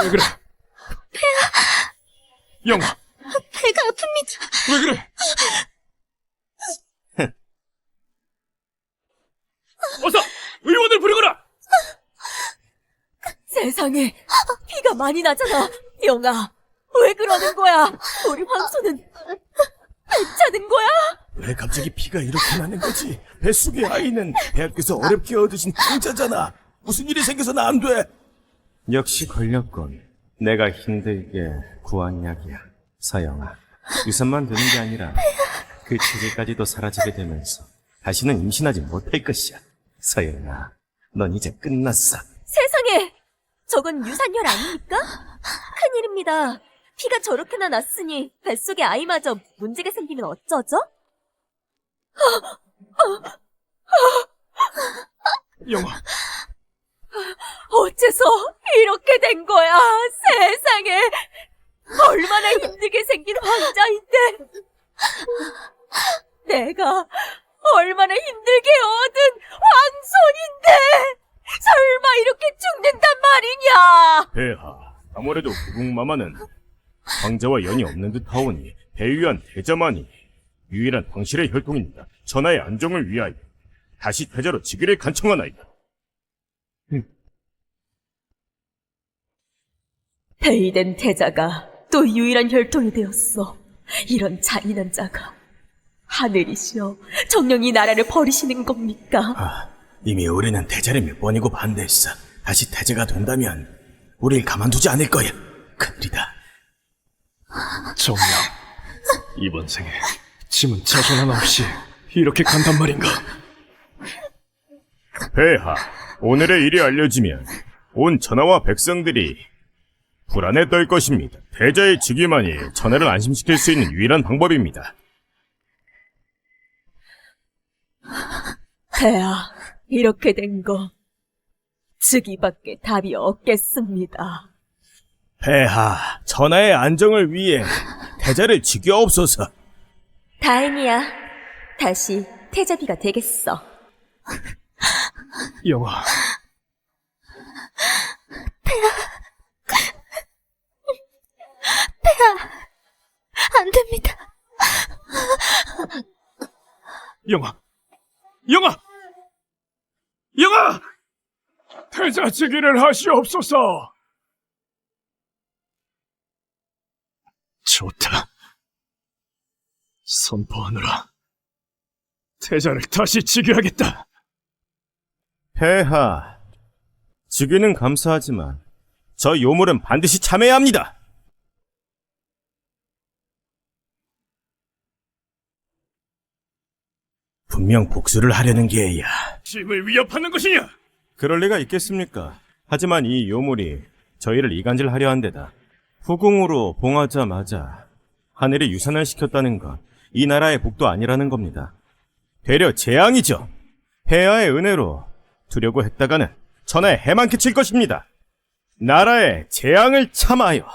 왜 그래? 영아, 배가 아픕니다. 어서 의원을 부르거라! 세상에, 피가 많이 나잖아. 영아, 왜 그러는 거야? 우리 황소는 괜찮은 거야? 왜 갑자기 피가 이렇게 나는 거지? 뱃속의 아이는 배 밖에서 어렵게 얻으신 황자잖아. 무슨 일이 생겨서는 안 돼. 역시 걸렸군. 내가 힘들게 구한 약이야. 서영아, 유산만 되는 게 아니라 그 체질까지도 사라지게 되면서 다시는 임신하지 못할 것이야. 서영아, 넌 이제 끝났어. 세상에, 저건 유산혈 아닙니까? 큰일입니다. 피가 저렇게나 났으니 뱃속의 아이마저 문제가 생기면 어쩌죠? 영아, 어째서 이렇게 된 거야? 세상에, 얼마나 힘들게 생긴 황자인데 내가 얼마나 힘들게 얻은 황손인데 설마 이렇게 죽는단 말이냐? 폐하, 아무래도 구궁마마는 황제와 연이 없는 듯 하오니 배위한 태자만이 유일한 황실의 혈통입니다. 천하의 안정을 위하여 다시 태자로 즉위를 간청하나이다. 폐위된 태자가 또 유일한 혈통이 되었어. 이런 잔인한 자가. 하늘이시여, 정녕 이 나라를 버리시는 겁니까? 이미 우리는 태자를 몇 번이고 반대했어. 다시 태자가 된다면 우릴 가만두지 않을 거야. 큰일이다. 정녕, 이번 생에 짐은 자손 하나 없이 이렇게 간단 말인가? 폐하, 오늘의 일이 알려지면 온 천하와 백성들이 불안에 떨 것입니다. 태자의 즉위만이 천하를 안심시킬 수 있는 유일한 방법입니다. 폐하, 이렇게 된 거 즉위밖에 답이 없겠습니다. 폐하, 천하의 안정을 위해 태자를 즉위하옵소서. 다행이야. 다시 태자비가 되겠어. 영아, 안 됩니다. 영아, 영아, 영아! 태자 즉위를 하시옵소서. 좋다. 선포하노라. 태자를 다시 즉위하겠다. 폐하, 즉위는 감사하지만 저 요물은 반드시 참여해야 합니다. 분명 복수를 하려는 게야. 짐을 위협하는 것이냐? 그럴 리가 있겠습니까? 하지만 이 요물이 저희를 이간질하려 한 데다 후궁으로 봉하자마자 하늘이 유산을 시켰다는 건 이 나라의 복도 아니라는 겁니다. 되려 재앙이죠. 폐하의 은혜로 두려고 했다가는 천하에 해만 끼칠 것입니다. 나라의 재앙을 참아요.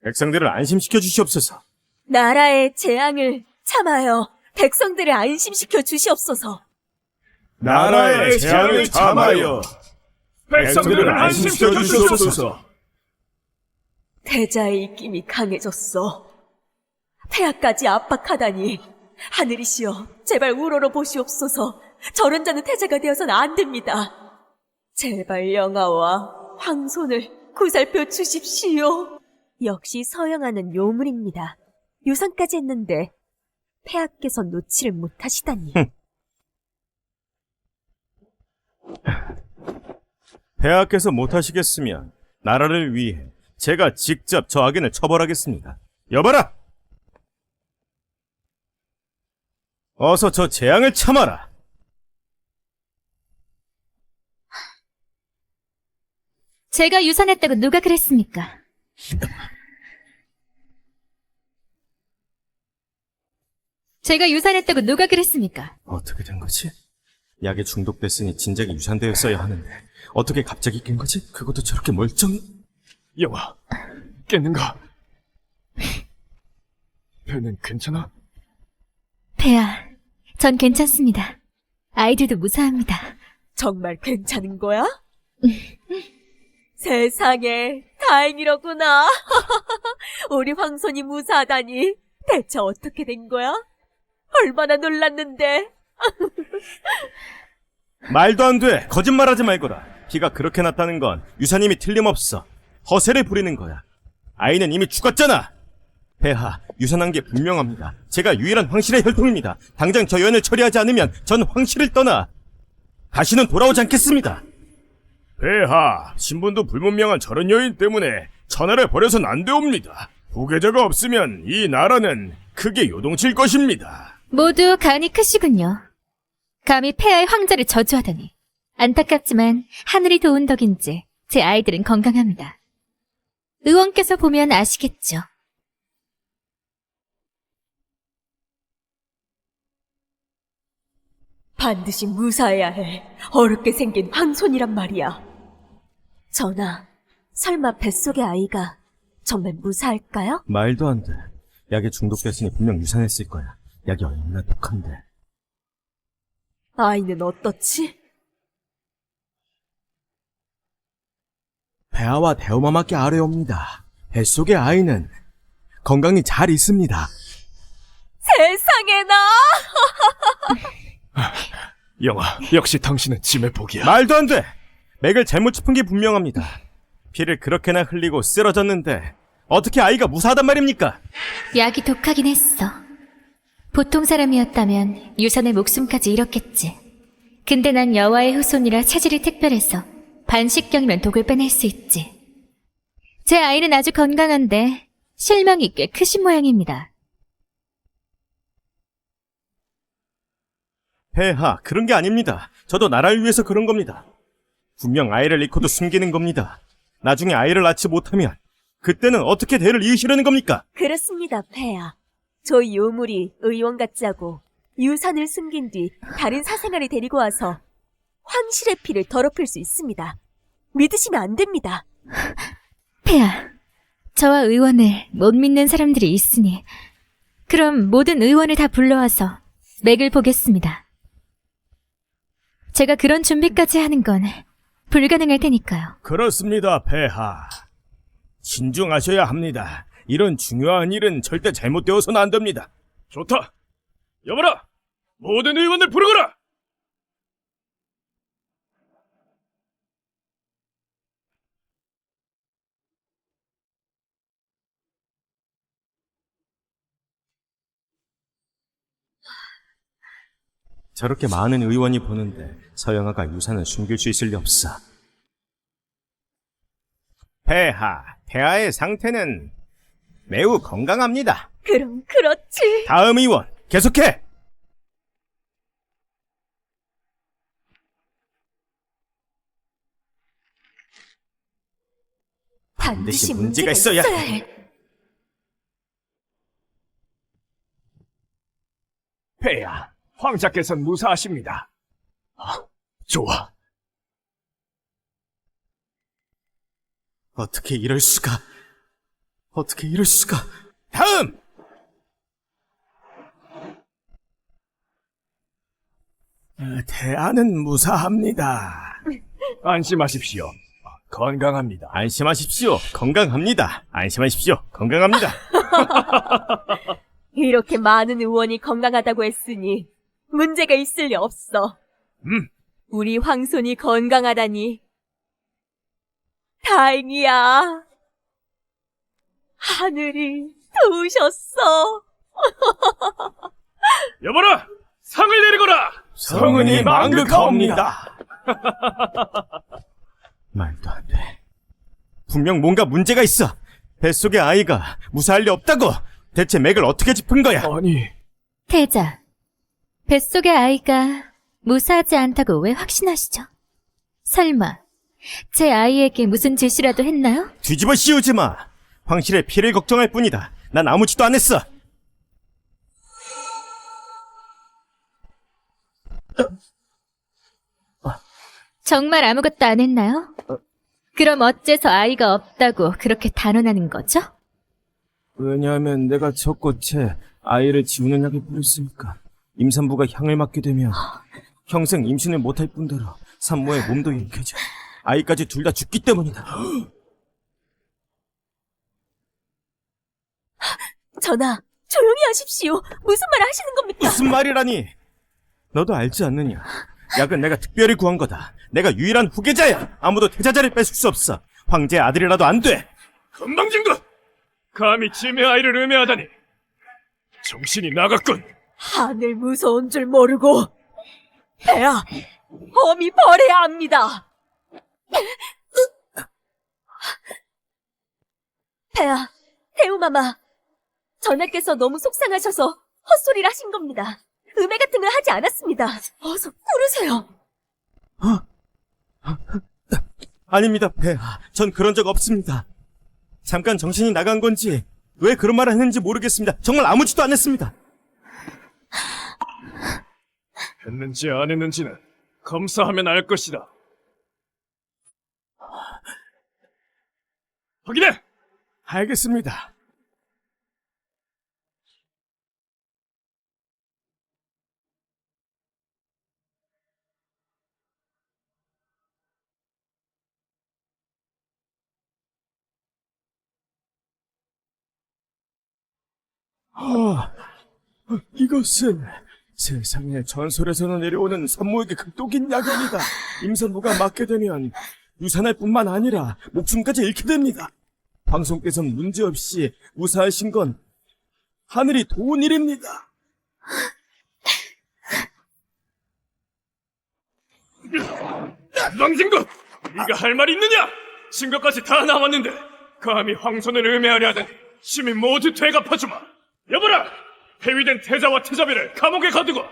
백성들을 안심시켜 주시옵소서. 나라의 재앙을 참아요. 백성들을 안심시켜 주시옵소서. 나라의 재앙을 참아요. 백성들을 안심시켜 주시옵소서. 태자의 입김이 강해졌어. 폐하까지 압박하다니. 하늘이시여, 제발 우러러 보시옵소서. 저런 자는 태자가 되어서는 안 됩니다. 제발 영아와 황손을 구살펴 주십시오. 역시 서영아는 요물입니다. 유산까지 했는데 폐하께서 놓지를 못하시다니. 폐하께서 못하시겠으면 나라를 위해 제가 직접 저 악인을 처벌하겠습니다. 여봐라! 어서 저 재앙을 참아라! 제가 유산했다고 누가 그랬습니까? 제가 유산했다고 누가 그랬습니까? 어떻게 된 거지? 약에 중독됐으니 진작에 유산되었어야 하는데 어떻게 갑자기 깬 거지? 그것도 저렇게 멀쩡히... 영아, 깼는가? 배는 괜찮아? 폐하, 전 괜찮습니다. 아이들도 무사합니다. 정말 괜찮은 거야? 세상에, 다행이로구나. 우리 황손이 무사하다니. 대체 어떻게 된 거야? 얼마나 놀랐는데. 말도 안 돼. 거짓말하지 말거라. 피가 그렇게 났다는 건 유사님이 틀림없어. 허세를 부리는 거야. 아이는 이미 죽었잖아. 폐하, 유산한 게 분명합니다. 제가 유일한 황실의 혈통입니다. 당장 저 여인을 처리하지 않으면 전 황실을 떠나 다시는 돌아오지 않겠습니다. 폐하, 신분도 불분명한 저런 여인 때문에 천하를 버려선 안 되옵니다. 후계자가 없으면 이 나라는 크게 요동칠 것입니다. 모두 간이 크시군요. 감히 폐하의 황자를 저주하다니. 안타깝지만 하늘이 도운 덕인지 제 아이들은 건강합니다. 의원께서 보면 아시겠죠. 반드시 무사해야 해. 어렵게 생긴 황손이란 말이야. 전하, 설마 뱃속의 아이가 정말 무사할까요? 말도 안 돼. 약에 중독됐으니 분명 유산했을 거야. 약이 얼마나 독한데. 아이는 어떻지? 폐하와 대우마마께 아뢰옵니다. 뱃속의 아이는 건강히 잘 있습니다. 세상에나! 영아, 역시 당신은 짐의 복이야. 말도 안 돼. 맥을 잘못 짚은 게 분명합니다. 피를 그렇게나 흘리고 쓰러졌는데 어떻게 아이가 무사하단 말입니까? 약이 독하긴 했어. 보통 사람이었다면 유산의 목숨까지 잃었겠지. 근데 난 여와의 후손이라 체질이 특별해서 반식경이면 독을 빼낼 수 있지. 제 아이는 아주 건강한데 실망이 꽤 크신 모양입니다. 폐하, 그런 게 아닙니다. 저도 나라를 위해서 그런 겁니다. 분명 아이를 잃고도 숨기는 겁니다. 나중에 아이를 낳지 못하면 그때는 어떻게 대를 이으시려는 겁니까? 그렇습니다, 폐하. 저희 요물이 의원 같지 하고 유산을 숨긴 뒤 다른 사생아를 데리고 와서 황실의 피를 더럽힐 수 있습니다. 믿으시면 안 됩니다. 폐하, 저와 의원을 못 믿는 사람들이 있으니 그럼 모든 의원을 다 불러와서 맥을 보겠습니다. 제가 그런 준비까지 하는 건 불가능할 테니까요. 그렇습니다, 폐하. 신중하셔야 합니다. 이런 중요한 일은 절대 잘못되어서는 안 됩니다. 좋다. 여보라, 모든 의원들 부르거라. 저렇게 많은 의원이 보는데 서영아가 유산을 숨길 수 있을 리 없어. 폐하의 상태는 매우 건강합니다. 그럼 그렇지. 다음 의원, 계속해! 반드시 문제가 있어야 해. 폐하, 황자께서는 무사하십니다. 좋아. 어떻게 이럴 수가? 어떻게 이럴 수가? 다음! 대안은 무사합니다. 안심하십시오. 건강합니다. 안심하십시오. 건강합니다. 안심하십시오. 건강합니다. 이렇게 많은 의원이 건강하다고 했으니 문제가 있을 리 없어. 우리 황손이 건강하다니. 다행이야. 하늘이 도우셨어. 여보라, 상을 내리거라. 성은이 망극하옵니다. 말도 안 돼. 분명 뭔가 문제가 있어. 뱃속의 아이가 무사할 리 없다고. 대체 맥을 어떻게 짚은 거야? 아니, 태자, 뱃속의 아이가 무사하지 않다고 왜 확신하시죠? 설마 제 아이에게 무슨 짓이라도 했나요? 뒤집어 씌우지 마. 황실의 피를 걱정할 뿐이다. 난 아무 짓도 안 했어. 정말 아무것도 안 했나요? 그럼 어째서 아이가 없다고 그렇게 단언하는 거죠? 왜냐하면 내가 저 꽃에 아이를 지우는 약을 뿌렸으니까 임산부가 향을 맡게 되면 평생 임신을 못할 뿐더러 산모의 몸도 약해져 아이까지 둘 다 죽기 때문이다. 전하, 조용히 하십시오. 무슨 말 하시는 겁니까? 무슨 말이라니? 너도 알지 않느냐? 약은 내가 특별히 구한 거다. 내가 유일한 후계자야. 아무도 태자자를 뺏을 수 없어. 황제의 아들이라도 안 돼. 건방진 것! 감히 짐의 아이를 음해하다니! 정신이 나갔군! 하늘 무서운 줄 모르고 폐하 범이 벌해야 합니다. 폐하, 태우마마, 전하께서 너무 속상하셔서 헛소리를 하신 겁니다. 음해 같은 걸 하지 않았습니다. 어서 부르세요. 아닙니다, 폐하. 전 그런 적 없습니다. 잠깐 정신이 나간 건지 왜 그런 말을 했는지 모르겠습니다. 정말 아무지도 않았습니다. 했는지 안 했는지는 검사하면 알 것이다. 확인해! 알겠습니다. 이것은 세상에 전설에서는 내려오는 산모에게 극독인 약입니다. 임산부가 맞게 되면 유산할 뿐만 아니라 목숨까지 잃게 됩니다. 황송께서는 문제없이 무사하신 건 하늘이 도운 일입니다. 건방진 것! 네가 할 말이 있느냐? 증거까지 다 나왔는데 감히 황손을 음해하려 하다니 시민 모두 되갚아주마! 여보라! 폐위된 태자와 태자비를 감옥에 가두고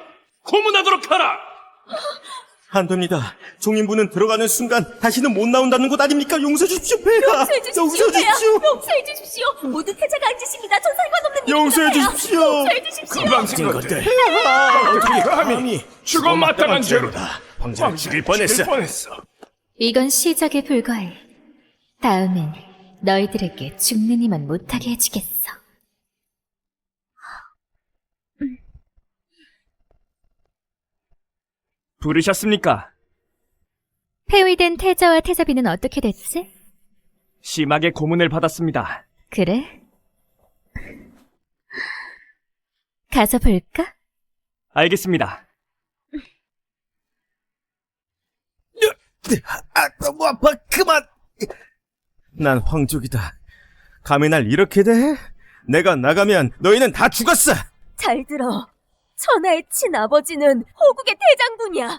고문하도록 하라! 안 됩니다. 종인부는 들어가는 순간 다시는 못 나온다는 것 아닙니까? 용서해 주십시오, 폐하! 용서해 주십시오, 폐하. 용서해 주십시오. 모두 태자가 안 짓입니다. 전 상관없는 용서해 일입니다, 폐하. 주십시오. 용서해 주십시오. 건방진 것들! 어떻게 감히 죽어마땅한 죄로다! 황제를 죽일 뻔했어. 이건 시작에 불과해. 다음엔 너희들에게 죽는 이만 못하게 해주겠어. 부르셨습니까? 폐위된 태자와 태자비는 어떻게 됐지? 심하게 고문을 받았습니다. 그래? 가서 볼까? 알겠습니다. 너무 아파. 그만. 난 황족이다. 감히 날 이렇게 대해? 내가 나가면 너희는 다 죽었어. 잘 들어. 천하의 친아버지는 호국의 대장군이야.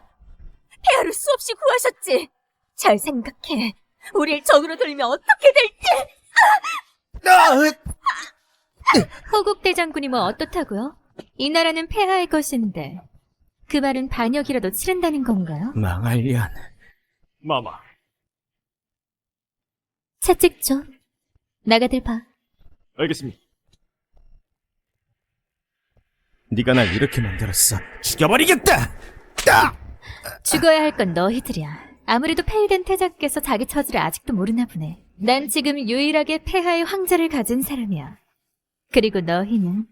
폐하를 수없이 구하셨지. 잘 생각해. 우릴 적으로 돌리면 어떻게 될지. 호국 대장군이 뭐 어떻다고요? 이 나라는 폐하의 것인데 그 말은 반역이라도 치른다는 건가요? 망할 년. 마마, 채찍 좀 나가들 봐. 알겠습니다. 네가 날 이렇게 만들었어. 죽여버리겠다. 죽어야 할 건 너희들이야. 아무래도 폐위된 태자께서 자기 처지를 아직도 모르나 보네. 난 지금 유일하게 폐하의 황자를 가진 사람이야. 그리고 너희는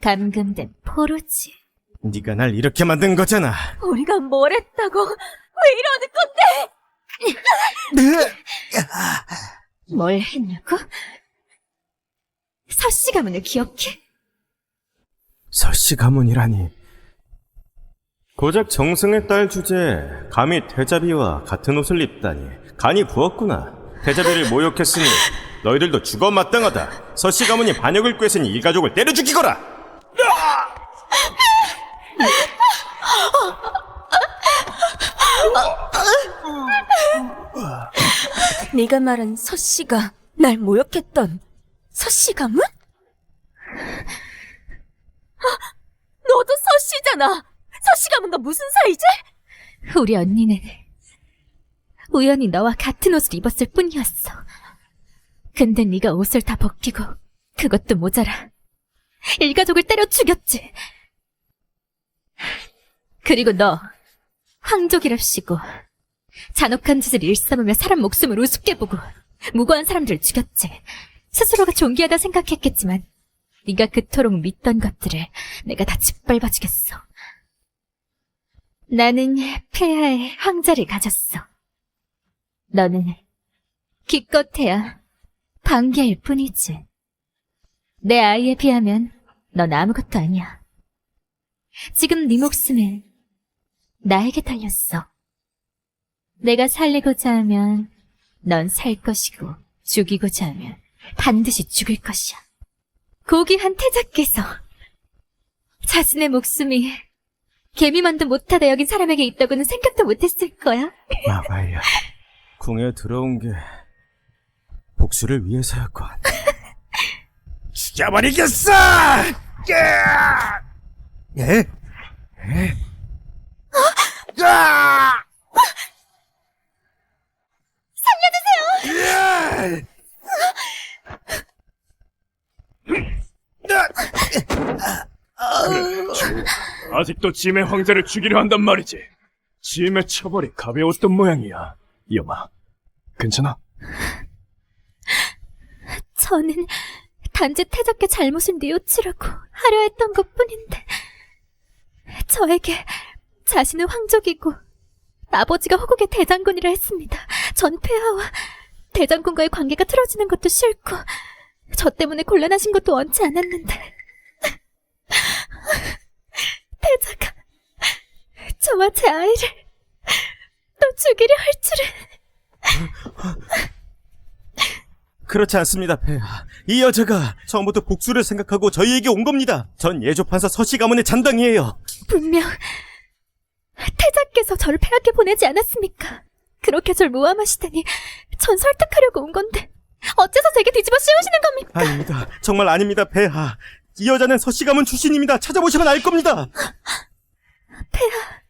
감금된 포로지. 네가 날 이렇게 만든 거잖아. 우리가 뭘 했다고? 왜 이러는 건데? 뭘 했냐고? 서씨 가문을 기억해? 서씨 가문이라니. 고작 정승의 딸 주제에 감히 태자비와 같은 옷을 입다니 간이 부었구나. 태자비를 모욕했으니 너희들도 죽어 마땅하다. 서씨 가문이 반역을 꾀으니 이 가족을 때려 죽이거라. 네가 말한 서씨가 날 모욕했던 서씨 가문? 너도 서씨잖아. 서씨 가문과 무슨 사이지? 우리 언니는 우연히 너와 같은 옷을 입었을 뿐이었어. 근데 네가 옷을 다 벗기고 그것도 모자라 일가족을 때려 죽였지. 그리고 너 황족이랍시고 잔혹한 짓을 일삼으며 사람 목숨을 우습게 보고 무고한 사람들을 죽였지. 스스로가 존귀하다 생각했겠지만 네가 그토록 믿던 것들을 내가 다 짓밟아주겠어. 나는 폐하의 황자를 가졌어. 너는 기껏해야 방계일 뿐이지. 내 아이에 비하면 넌 아무것도 아니야. 지금 네 목숨은 나에게 달렸어. 내가 살리고자 하면 넌 살 것이고 죽이고자 하면 반드시 죽을 것이야. 고귀한 태자께서 자신의 목숨이 개미만도 못하다 여긴 사람에게 있다고는 생각도 못했을 거야. 마발야, 궁에 들어온 게 복수를 위해서였건. 죽여버리겠어! 예? 살려주세요! 아직도 짐의 황제를 죽이려 한단 말이지. 짐의 처벌이 가벼웠던 모양이야. 여마, 괜찮아? 저는 단지 태자께 잘못을 뉘우치려고 하려 했던 것뿐인데 저에게 자신은 황족이고 아버지가 호국의 대장군이라 했습니다. 전 폐하와 대장군과의 관계가 틀어지는 것도 싫고 저 때문에 곤란하신 것도 원치 않았는데 태자가 저와 제 아이를 또 죽이려 할 줄은. 그렇지 않습니다, 폐하. 이 여자가 처음부터 복수를 생각하고 저희에게 온 겁니다. 전 예조판사 서씨 가문의 잔당이에요. 분명 태자께서 저를 폐하께 보내지 않았습니까? 그렇게 절 모함하시다니 전 설득하려고 온 건데 어째서 제게 뒤집어 씌우시는 겁니까? 아닙니다. 정말 아닙니다, 폐하. 이 여자는 서씨 가문 출신입니다. 찾아보시면 알 겁니다. 폐하,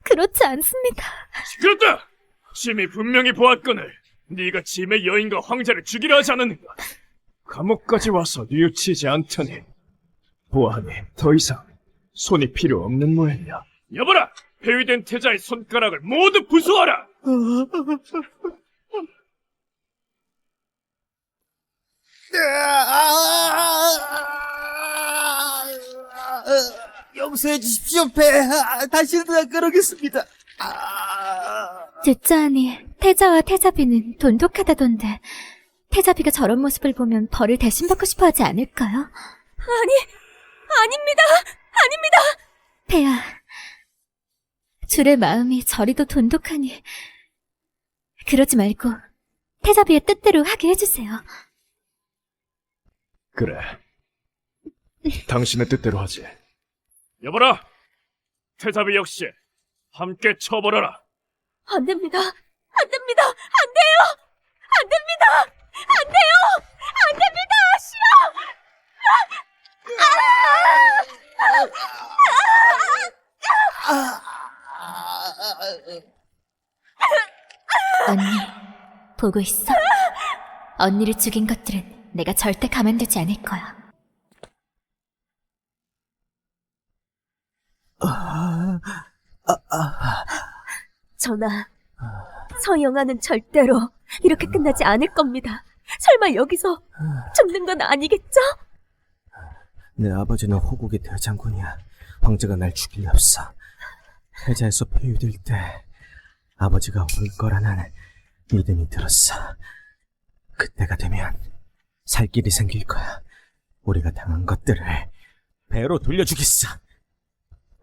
그렇지 않습니다. 시끄럽다! 짐이 분명히 보았거늘 네가 짐의 여인과 황제를 죽이려 하지 않았는가? 감옥까지 와서 뉘우치지 않더니 보아하니 더 이상 손이 필요 없는 모양이야. 여보라! 폐위된 태자의 손가락을 모두 부수어라! 용서해 주십시오, 폐하. 다시는 안 그러겠습니다. 듣자하니 태자와 태자비는 돈독하다던데 태자비가 저런 모습을 보면 벌을 대신 받고 싶어 하지 않을까요? 아닙니다! 아닙니다! 폐하, 줄의 마음이 저리도 돈독하니 그러지 말고 태자비의 뜻대로 하게 해주세요. 그래. 당신의 뜻대로 하지. 여보라! 태자비 역시 함께 처벌하라. 안 됩니다! 안 됩니다! 안 돼요! 안 됩니다! 안 돼요! 안 됩니다! 싫어! 언니, 보고 있어. 언니를 죽인 것들은 내가 절대 가만두지 않을 거야. 전하, 서영아는 절대로 이렇게 끝나지 않을 겁니다. 설마 여기서 죽는 건 아니겠죠? 내 아버지는 호국의 대장군이야. 황제가 날 죽일 리 없어. 태자에서 폐위될 때 아버지가 올 거라는 믿음이 들었어. 그때가 되면 살 길이 생길 거야. 우리가 당한 것들을 배로 돌려주겠어.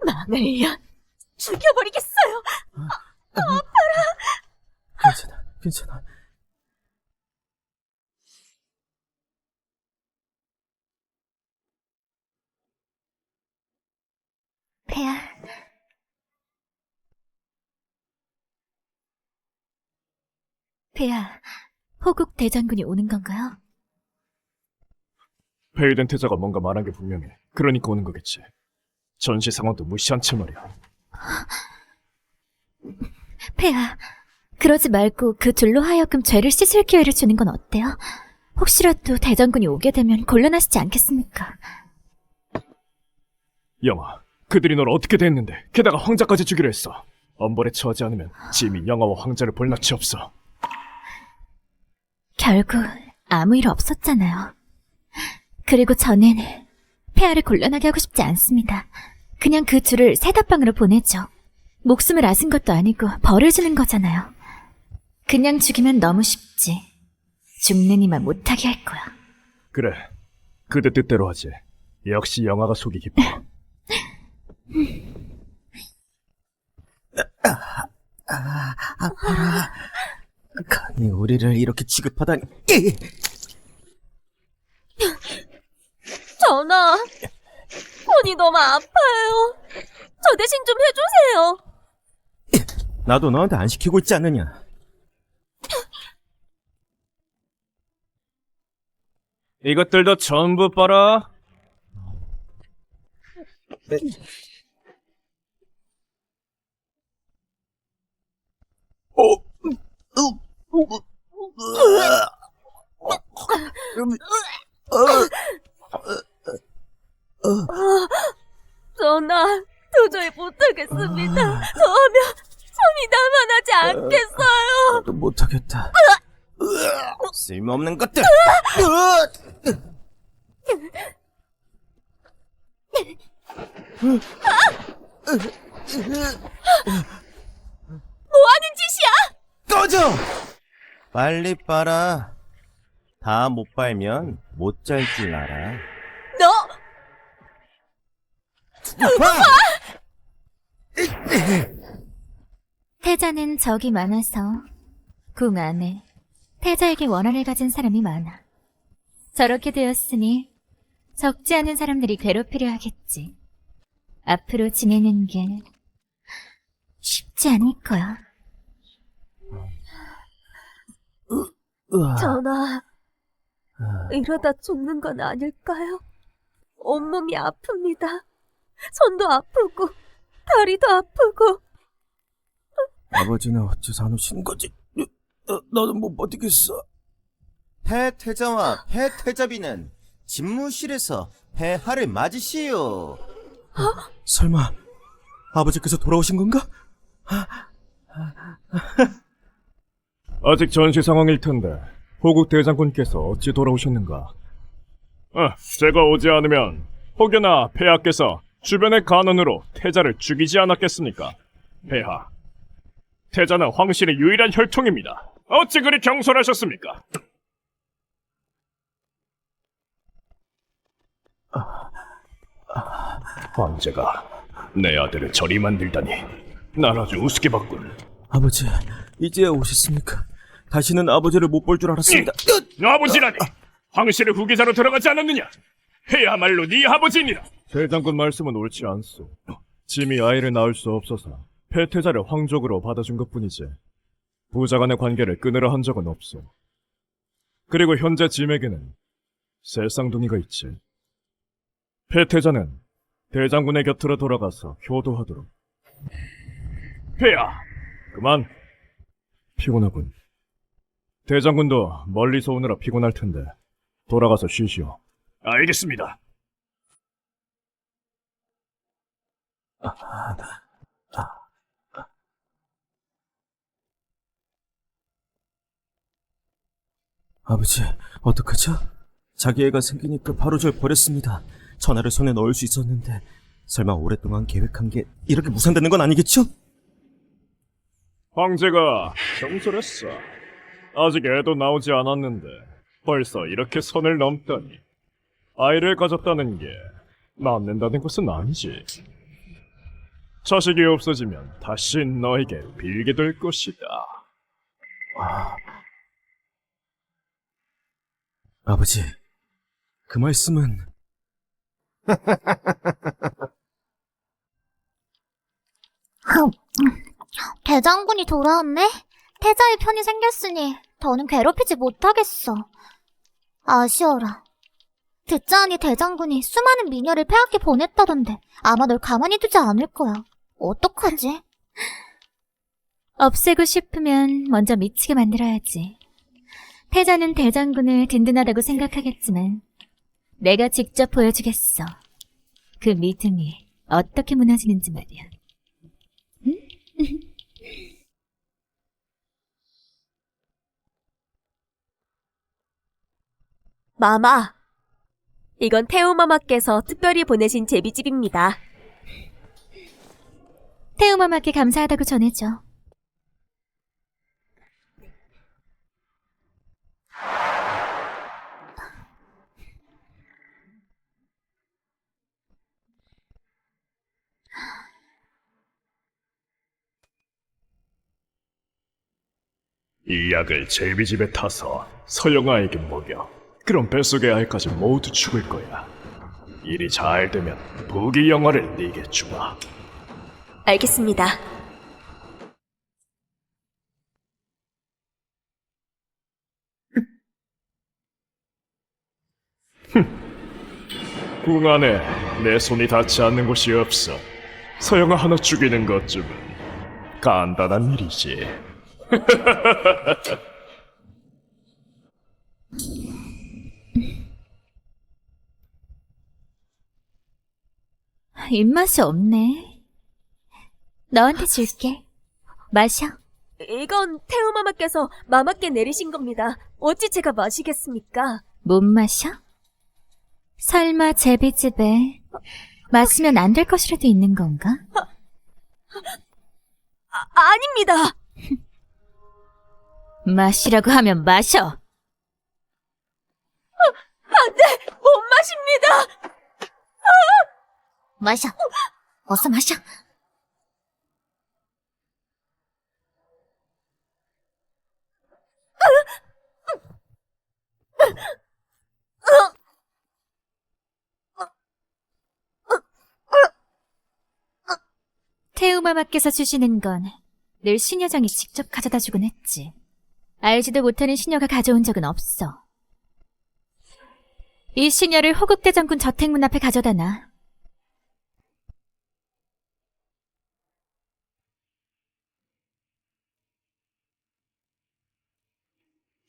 망을년 죽여버리겠어요. 괜찮아, 괜찮아. 폐하, 폐하, 호국 대장군이 오는 건가요? 폐위된 태자가 뭔가 말한 게 분명해. 그러니까 오는 거겠지. 전시 상황도 무시한 채 말이야. 폐하, 그러지 말고 그 둘로 하여금 죄를 씻을 기회를 주는 건 어때요? 혹시라도 대장군이 오게 되면 곤란하시지 않겠습니까? 영아, 그들이 널 어떻게 대했는데 게다가 황자까지 주기로 했어. 엄벌에 처하지 않으면 짐이 영아와 황자를 볼 낯이 없어. 결국 아무 일 없었잖아요. 그리고 저는 폐하를 곤란하게 하고 싶지 않습니다. 그냥 그 둘을 세다방으로 보내죠. 목숨을 앗은 것도 아니고 벌을 주는 거잖아요. 그냥 죽이면 너무 쉽지. 죽는 이만 못하게 할 거야. 그래, 그대 뜻대로 하지. 역시 영아가 속이 깊어. 아파라. 감히 우리를 이렇게 취급하다니. 전하, 손이 너무 아파요. 저 대신 좀 해주세요. 나도 너한테 안 시키고 있지 않느냐. 이것들도 전부 빨아. 전하, 도저히 못하겠습니다. 저하면 손이 남아나지 않겠어요. 나도 못하겠다. 쓸모없는 것들. 뭐하는 짓이야? 꺼져! 빨리 빨아. 다 못 빨면 못 잘 줄 알아. 너 태자는 적이 많아서 궁 안에 태자에게 원한을 가진 사람이 많아. 저렇게 되었으니 적지 않은 사람들이 괴롭히려 하겠지. 앞으로 지내는 게 쉽지 않을 거야. 전하, 이러다 죽는 건 아닐까요? 온몸이 아픕니다. 손도 아프고 다리도 아프고. 아버지는 어째서 안 오시는 거지? 나는 못 버티겠어. 폐태자와 폐태자비는 집무실에서 폐하를 맞으시오. 설마 아버지께서 돌아오신 건가? 아직 전시 상황일 텐데 호국 대장군께서 어찌 돌아오셨는가? 제가 오지 않으면 혹여나 폐하께서 주변의 간원으로 태자를 죽이지 않았겠습니까? 폐하, 태자는 황실의 유일한 혈통입니다. 어찌 그리 경솔하셨습니까? 황제가 내 아들을 저리 만들다니 난 아주 우습게 봤군. 아버지, 이제야 오셨습니까? 다시는 아버지를 못 볼 줄 알았습니다. 아버지라니! 황실의 후계자로 들어가지 않았느냐? 해야말로 네 아버지니라. 대장군 말씀은 옳지 않소. 짐이 아이를 낳을 수 없어서 폐태자를 황족으로 받아준 것뿐이지 부자간의 관계를 끊으려 한 적은 없소. 그리고 현재 짐에게는 새 쌍둥이가 있지. 폐태자는 대장군의 곁으로 돌아가서 효도하도록. 폐하, 그만. 피곤하군. 대장군도 멀리서 오느라 피곤할 텐데 돌아가서 쉬시오. 알겠습니다. 아버지, 어떡하죠? 자기 애가 생기니까 바로 절 버렸습니다. 천하를 손에 넣을 수 있었는데 설마 오랫동안 계획한 게 이렇게 무산되는 건 아니겠죠? 황제가 경솔했어. 아직 애도 나오지 않았는데 벌써 이렇게 선을 넘다니. 아이를 가졌다는 게 낳는다는 것은 아니지. 자식이 없어지면 다시 너에게 빌게 될 것이다. 아버지, 그 말씀은... 대장군이 돌아왔네? 태자의 편이 생겼으니 더는 괴롭히지 못하겠어. 아쉬워라. 듣자하니 대장군이 수많은 미녀를 폐하께 보냈다던데 아마 널 가만히 두지 않을 거야. 어떡하지? 없애고 싶으면 먼저 미치게 만들어야지. 태자는 대장군을 든든하다고 생각하겠지만 내가 직접 보여주겠어. 그 믿음이 어떻게 무너지는지 말이야. 마마, 이건 태우마마께서 특별히 보내신 제비집입니다. 태우마마께 감사하다고 전해줘. 이 약을 제비집에 타서 서영아에게 먹여. 그럼 뱃속의 알까지 모두 죽을 거야. 일이 잘 되면 부귀 영화를 네게 주마. 알겠습니다. 궁 안에 내 손이 닿지 않는 곳이 없어. 서영아 하나 죽이는 것쯤은 간단한 일이지. 입맛이 없네. 너한테 줄게. 마셔. 이건 태우마마께서 마마께 내리신 겁니다. 어찌 제가 마시겠습니까? 못 마셔? 설마 제비집에 마시면 안 될 것이라도 있는 건가? 아닙니다. 마시라고 하면 마셔. 못 마십니다. 마셔. 어서 마셔. 태우마마께서 주시는 건 늘 시녀장이 직접 가져다 주곤 했지. 알지도 못하는 시녀가 가져온 적은 없어. 이 시녀를 호국대장군 저택문 앞에 가져다 놔.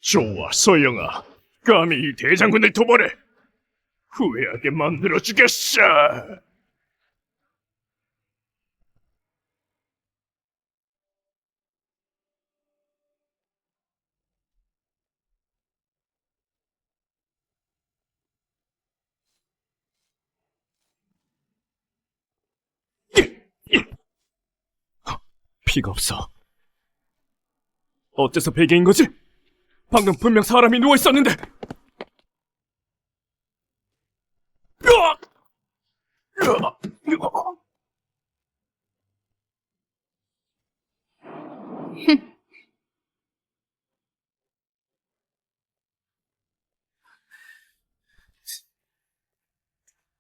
좋아, 서영아. 감히 이 대장군을 도발해. 후회하게 만들어주겠어. 피가 없어. 어째서 베개인 거지? 방금 분명 사람이 누워 있었는데. 으악! 으악! 으악!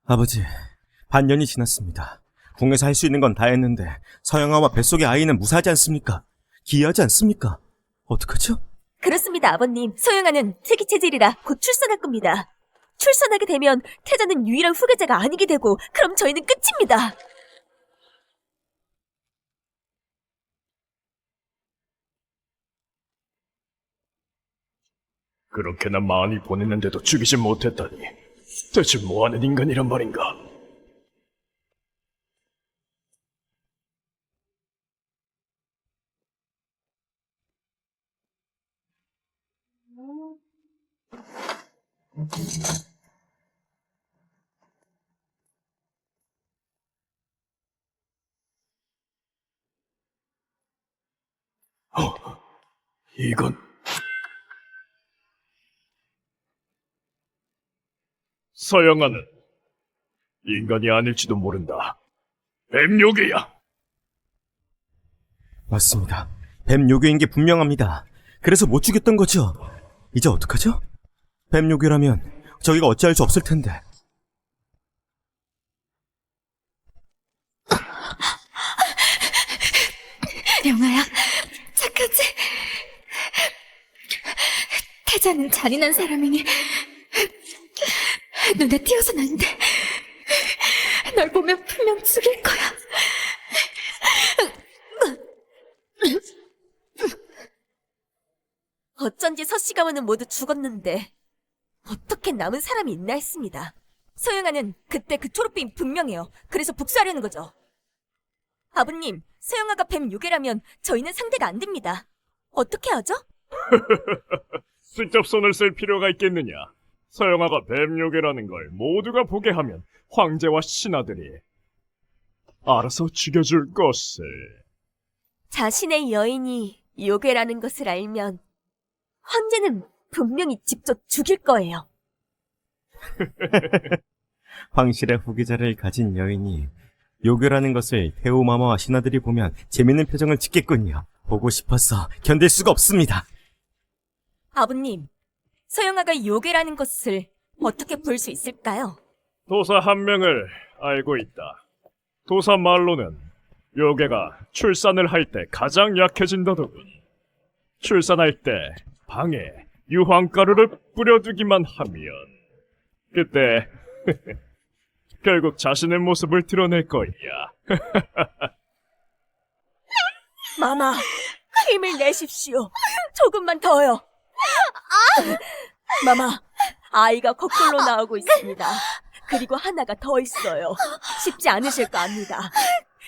아버지, 반년이 지났습니다. 궁에서 할 수 있는 건 다 했는데 서영아와 뱃속의 아이는 무사하지 않습니까? 기이하지 않습니까? 어떡하죠? 그렇습니다, 아버님. 소영아는 특이 체질이라 곧 출산할 겁니다. 출산하게 되면 태자는 유일한 후계자가 아니게 되고 그럼 저희는 끝입니다. 그렇게나 많이 보냈는데도 죽이지 못했다니. 대체 뭐하는 인간이란 말인가? 이건 서영아는 인간이 아닐지도 모른다. 뱀요괴야. 맞습니다. 뱀 요괴인 게 분명합니다. 그래서 못 죽였던 거죠. 이제 어떡하죠? 뱀 요괴라면 저희가 어찌할 수 없을 텐데. 영아야, 착하지? 태자는 잔인한 사람이니 눈에 띄어선 안 돼. 널 보면 분명 죽일 거야. 어쩐지 서씨 가문은 모두 죽었는데 어떻게 남은 사람이 있나 했습니다. 소영아는 그때 그 초록빛이 분명해요. 그래서 복수하려는 거죠. 아버님, 소영아가 뱀 요괴라면 저희는 상대가 안 됩니다. 어떻게 하죠? 직접 손을 쓸 필요가 있겠느냐. 서영아가 뱀요괴라는 걸 모두가 보게 하면 황제와 신하들이 알아서 죽여줄 것을. 자신의 여인이 요괴라는 것을 알면 황제는 분명히 직접 죽일 거예요. 황실의 후계자를 가진 여인이 요괴라는 것을 태우마마와 신하들이 보면 재밌는 표정을 짓겠군요. 보고 싶어서 견딜 수가 없습니다. 아버님, 서영아가 요괴라는 것을 어떻게 볼 수 있을까요? 도사 한 명을 알고 있다. 도사 말로는 요괴가 출산을 할 때 가장 약해진다더군. 출산할 때 방에 유황가루를 뿌려두기만 하면 그때 결국 자신의 모습을 드러낼 거야. 마마, 힘을 내십시오. 조금만 더요. 마마, 아이가 거꾸로 나오고 있습니다. 그리고 하나가 더 있어요. 쉽지 않으실 거 압니다.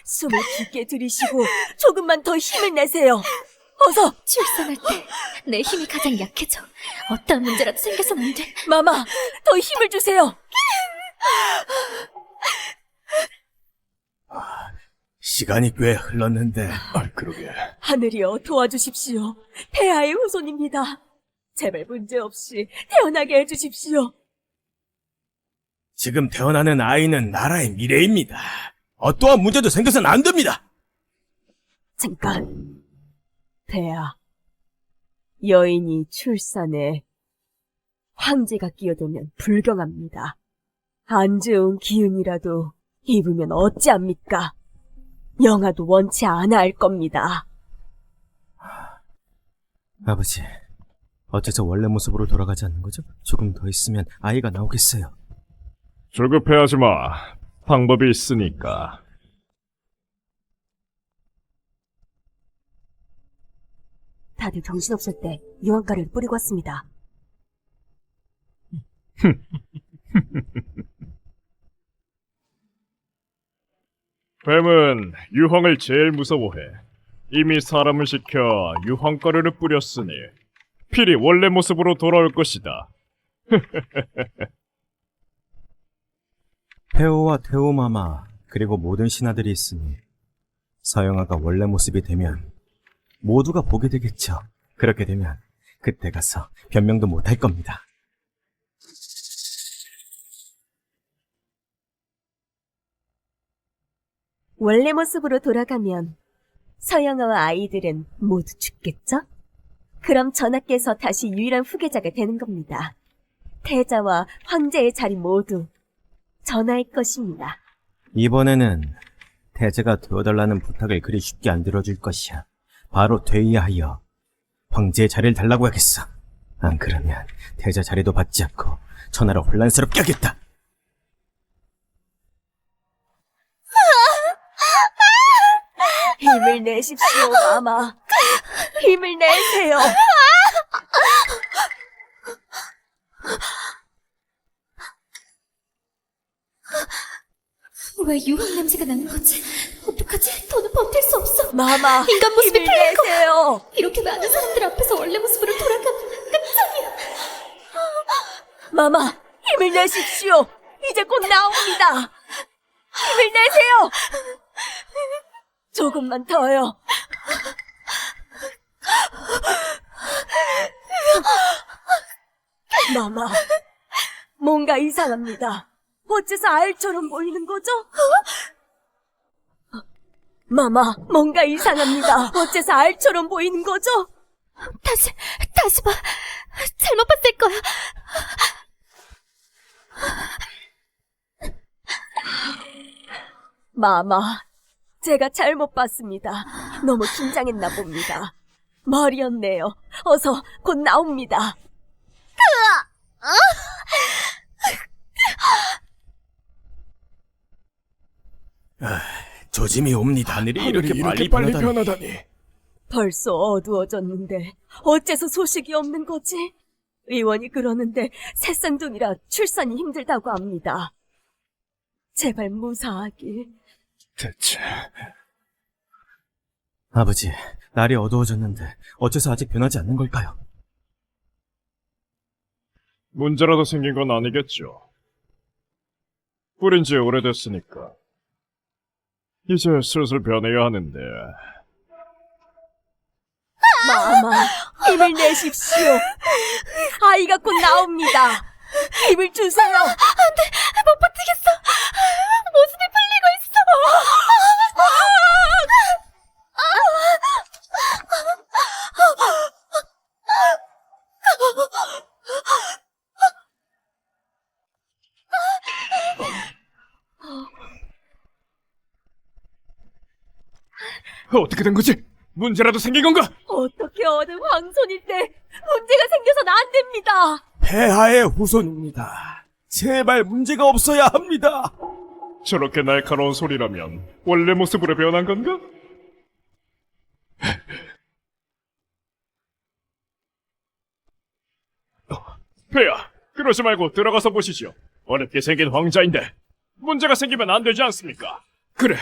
숨을 깊게 들이쉬고 조금만 더 힘을 내세요. 어서! 출산할 때 내 힘이 가장 약해져. 어떤 문제라도 생겨선 안 돼. 마마, 더 힘을 주세요. 시간이 꽤 흘렀는데 그러게. 하늘이여 도와주십시오. 폐하의 후손입니다. 제발 문제 없이 태어나게 해주십시오. 지금 태어나는 아이는 나라의 미래입니다. 어떠한 문제도 생겨서는 안 됩니다. 잠깐. 폐하, 여인이 출산에 황제가 끼어들면 불경합니다. 안 좋은 기운이라도 입으면 어찌합니까? 영아도 원치 않아 할 겁니다. 아버지, 어째서 원래 모습으로 돌아가지 않는 거죠? 조금 더 있으면 아이가 나오겠어요. 조급해하지 마. 방법이 있으니까. 다들 정신없을 때 유황가루를 뿌리고 왔습니다. 뱀은 유황을 제일 무서워해. 이미 사람을 시켜 유황가루를 뿌렸으니 필히 원래 모습으로 돌아올 것이다. 페오와 테오마마 그리고 모든 신하들이 있으니 서영아가 원래 모습이 되면 모두가 보게 되겠죠. 그렇게 되면 그때 가서 변명도 못 할 겁니다. 원래 모습으로 돌아가면 서영아와 아이들은 모두 죽겠죠? 그럼 전하께서 다시 유일한 후계자가 되는 겁니다. 태자와 황제의 자리 모두 전하의 것입니다. 이번에는 태제가 되어달라는 부탁을 그리 쉽게 안 들어줄 것이야. 바로 되어야 하여 황제의 자리를 달라고 하겠어. 안 그러면 태자 자리도 받지 않고 천하를 혼란스럽게 하겠다. 힘을 내십시오, 마마. 힘을 내세요. 왜 유황 냄새가 나는 거지? 어떡하지? 더는 버틸 수 없어. 마마, 인간 모습이 힘을 풀릴 거. 내세요. 이렇게 많은 사람들 앞에서 원래 모습으로 돌아가면 끝장이야. 마마, 힘을 내십시오. 이제 곧 나옵니다. 힘을 내세요. 조금만 더요. 마마, 뭔가 이상합니다. 어째서 알처럼 보이는 거죠? 마마, 뭔가 이상합니다. 어째서 알처럼 보이는 거죠? 다시 봐. 잘못 봤을 거야. 마마, 제가 잘못 봤습니다. 너무 긴장했나 봅니다. 머리였네요. 어서 곧 나옵니다. 조짐이 옵니다. 하늘이 이렇게 빨리 변하다니. 벌써 어두워졌는데 어째서 소식이 없는 거지? 의원이 그러는데 새쌍둥이라 출산이 힘들다고 합니다. 제발 무사하길. 대체 아버지, 날이 어두워졌는데 어째서 아직 변하지 않는 걸까요? 문제라도 생긴 건 아니겠죠. 뿌린 지 오래됐으니까 이제 슬슬 변해야 하는데. 마마, 힘을 내십시오. 아이가 곧 나옵니다. 힘을 주세요. 못 버티겠어. 모습이 풀리고 있어. 어떻게 된 거지? 문제라도 생긴 건가? 어떻게 어느 황손인데 문제가 생겨서는 안 됩니다. 폐하의 후손입니다. 제발 문제가 없어야 합니다. 저렇게 날카로운 소리라면 원래 모습으로 변한 건가? 폐하, 그러지 말고 들어가서 보시죠. 어렵게 생긴 황자인데 문제가 생기면 안 되지 않습니까? 그래,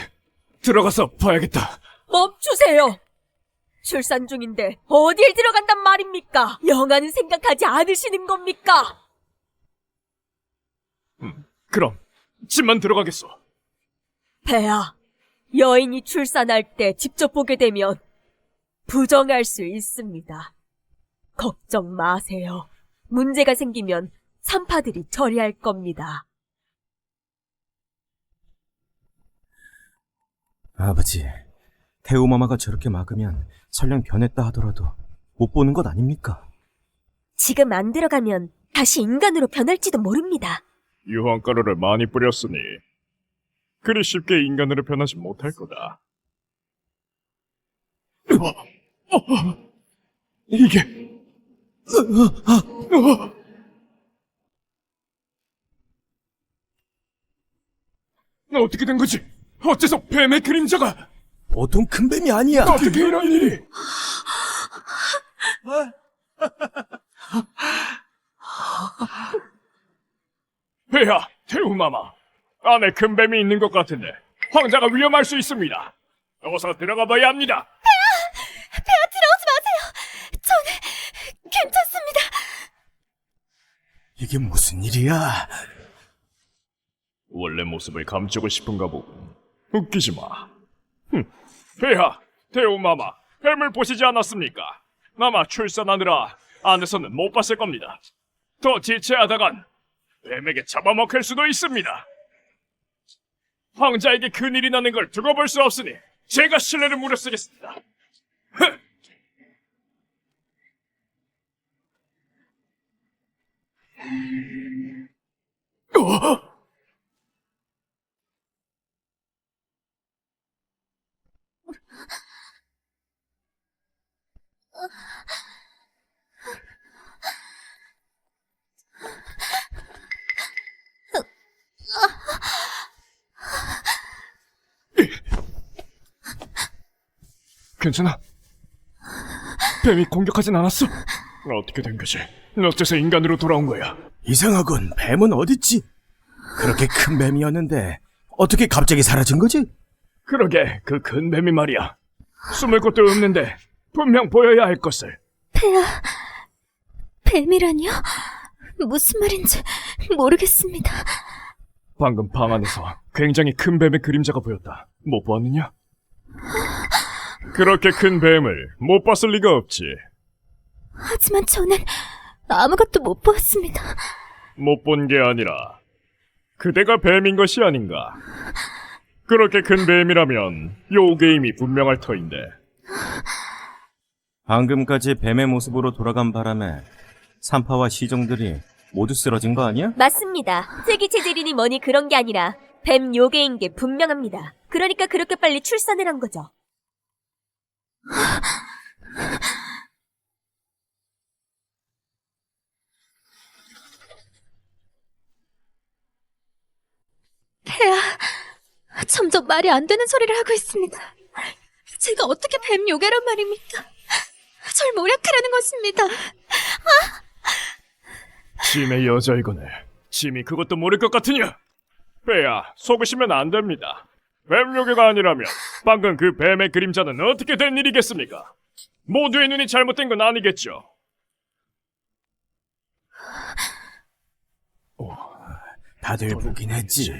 들어가서 봐야겠다. 멈추세요. 출산 중인데 어딜 들어간단 말입니까? 영아는 생각하지 않으시는 겁니까? 그럼 집만 들어가겠소. 폐하, 여인이 출산할 때 직접 보게 되면 부정할 수 있습니다. 걱정 마세요. 문제가 생기면 산파들이 처리할 겁니다. 아버지, 태우마마가 저렇게 막으면 설령 변했다 하더라도 못 보는 것 아닙니까? 지금 안 들어가면 다시 인간으로 변할지도 모릅니다. 유황가루를 많이 뿌렸으니 그리 쉽게 인간으로 변하지 못할 거다. 이게 어떻게 된 거지? 어째서 뱀의 그림자가 보통 큰 뱀이 아니야. 어떻게 이런 일이? 폐하, 태우마마, 안에 큰 뱀이 있는 것 같은데 황자가 위험할 수 있습니다. 어서 들어가 봐야 합니다. 폐하 들어오지 마세요. 저는 괜찮습니다. 이게 무슨 일이야? 원래 모습을 감추고 싶은가 보군. 웃기지 마. 폐하, 태우마마, 뱀을 보시지 않았습니까? 아마 출산하느라 안에서는 못 봤을 겁니다. 더 지체하다간 뱀에게 잡아먹힐 수도 있습니다. 황자에게 큰일이 나는 걸 두고 볼 수 없으니 제가 신뢰를 무릅쓰겠습니다. 괜찮아? 뱀이 공격하진 않았어? 어떻게 된 거지? 어째서 인간으로 돌아온 거야? 이상하군. 뱀은 어딨지? 그렇게 큰 뱀이었는데 어떻게 갑자기 사라진 거지? 그러게, 그 큰 뱀이 말이야. 숨을 곳도 없는데 분명 보여야 할 것을. 뱀이라니요? 무슨 말인지 모르겠습니다. 방금 방 안에서 굉장히 큰 뱀의 그림자가 보였다. 못 보았느냐? 그렇게 큰 뱀을 못 봤을 리가 없지. 하지만 저는 아무것도 못 보았습니다. 못 본 게 아니라 그대가 뱀인 것이 아닌가. 그렇게 큰 뱀이라면 요게임이 분명할 터인데. 방금까지 뱀의 모습으로 돌아간 바람에 산파와 시종들이 모두 쓰러진 거 아니야? 맞습니다. 세기체질이니 뭐니 그런 게 아니라 뱀 요괴인 게 분명합니다. 그러니까 그렇게 빨리 출산을 한 거죠. 폐하, 점점 말이 안 되는 소리를 하고 있습니다. 제가 어떻게 뱀 요괴란 말입니까? 절 모략하려는 것입니다. 짐의 여자이거늘. 짐이 그것도 모를 것 같으냐? 폐야, 속으시면 안 됩니다. 뱀 요괴가 아니라면 방금 그 뱀의 그림자는 어떻게 된 일이겠습니까? 모두의 눈이 잘못된 건 아니겠죠? 다들 보긴 했지.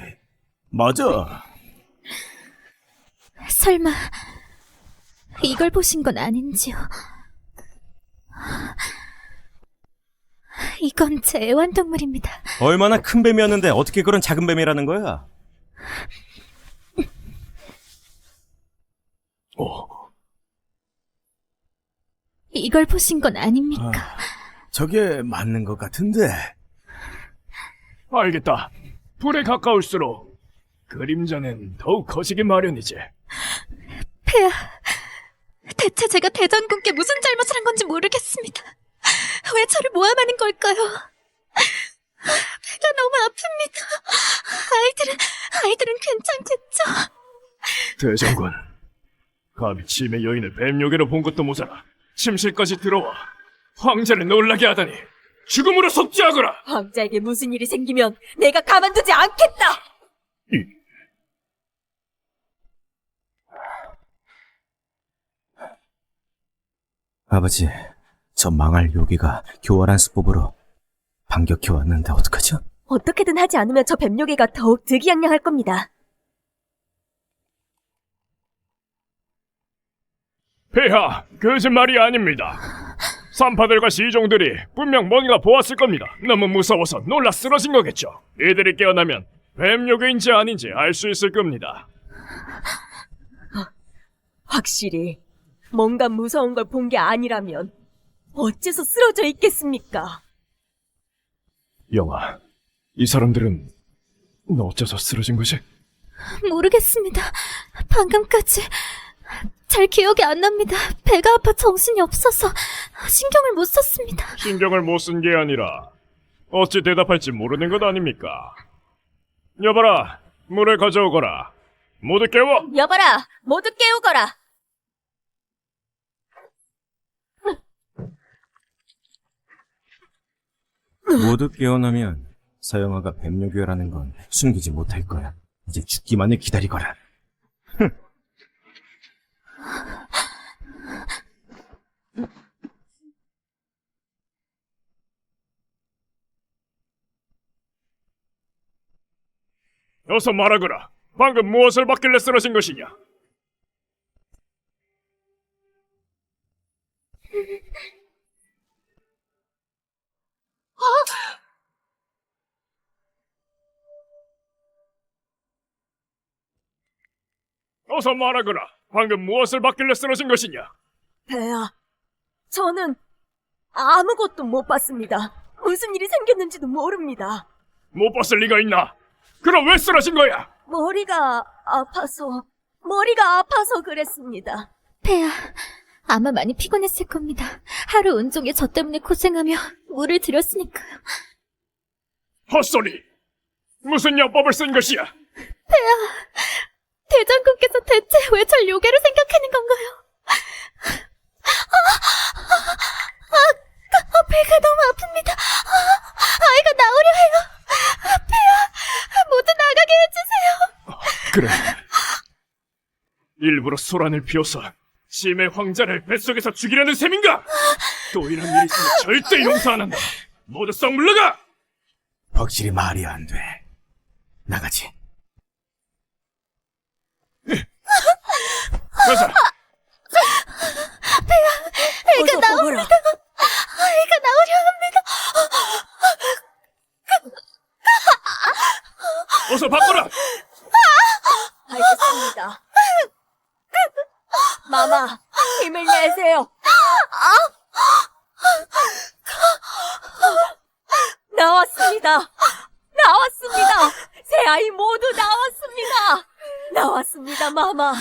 맞아. 설마 이걸 보신 건 아닌지요? 이건 제 애완동물입니다. 얼마나 큰 뱀이었는데 어떻게 그런 작은 뱀이라는 거야? 이걸 보신 건 아닙니까? 저게 맞는 것 같은데. 알겠다. 불에 가까울수록 그림자는 더욱 커지기 마련이지. 폐하, 대체 제가 대장군께 무슨 잘못을 한 건지 모르겠습니다. 왜 저를 모함하는 걸까요? 배가 너무 아픕니다. 아이들은 괜찮겠죠? 대장군, 감히 짐의 여인을 뱀요괴로 본 것도 모자라 침실까지 들어와 황제를 놀라게 하다니 죽음으로 속죄하거라! 황자에게 무슨 일이 생기면 내가 가만두지 않겠다! 아버지, 저 망할 요괴가 교활한 수법으로 반격해 왔는데 어떡하죠? 어떻게든 하지 않으면 저 뱀요괴가 더욱 득이양양할 겁니다. 폐하, 거짓말이 아닙니다. 산파들과 시종들이 분명 뭔가 보았을 겁니다. 너무 무서워서 놀라 쓰러진 거겠죠. 이들이 깨어나면 뱀요괴인지 아닌지 알 수 있을 겁니다. 확실히 뭔가 무서운 걸 본 게 아니라면 어째서 쓰러져 있겠습니까? 영아, 이 사람들은 어째서 쓰러진 거지? 모르겠습니다. 방금까지 잘 기억이 안 납니다. 배가 아파 정신이 없어서 신경을 못 썼습니다. 신경을 못 쓴 게 아니라 어찌 대답할지 모르는 것 아닙니까? 여봐라, 물을 가져오거라. 모두 깨워! 여봐라, 모두 깨우거라. 모두 깨어나면 서영아가 뱀요괴라는 건 숨기지 못할 거야. 이제 죽기만을 기다리거라. 어서 말하거라. 방금 무엇을 받길래 쓰러진 것이냐? 어서 말하거라. 방금 무엇을 받길래 쓰러진 것이냐? 배야, 저는 아무것도 못 봤습니다. 무슨 일이 생겼는지도 모릅니다. 못 봤을 리가 있나? 그럼 왜 쓰러진 거야? 머리가 아파서 그랬습니다. 폐야, 아마 많이 피곤했을 겁니다. 하루 온종일 저 때문에 고생하며 물을 들였으니까요. 헛소리! 무슨 여법을 쓴 것이야? 대장군께서 대체 왜 절 요괴로 생각하는 건가요? 배가 너무 아픕니다. 아이가 나오려 해요. 폐야, 모두 나가게 해주세요. 그래. 일부러 소란을 피워서 짐의 황자를 뱃속에서 죽이려는 셈인가? 또 이런 일이 있으면 절대 용서 안 한다. 모두 썩 물러가! 확실히 말이 안 돼. 나가지. 가자. 애가 나옵니다. 아이가 나오려 합니다. 어서 바꿔라. 알겠습니다. 마마, 힘을 내세요. 나왔습니다. 새 아이 모두 나왔습니다, 마마.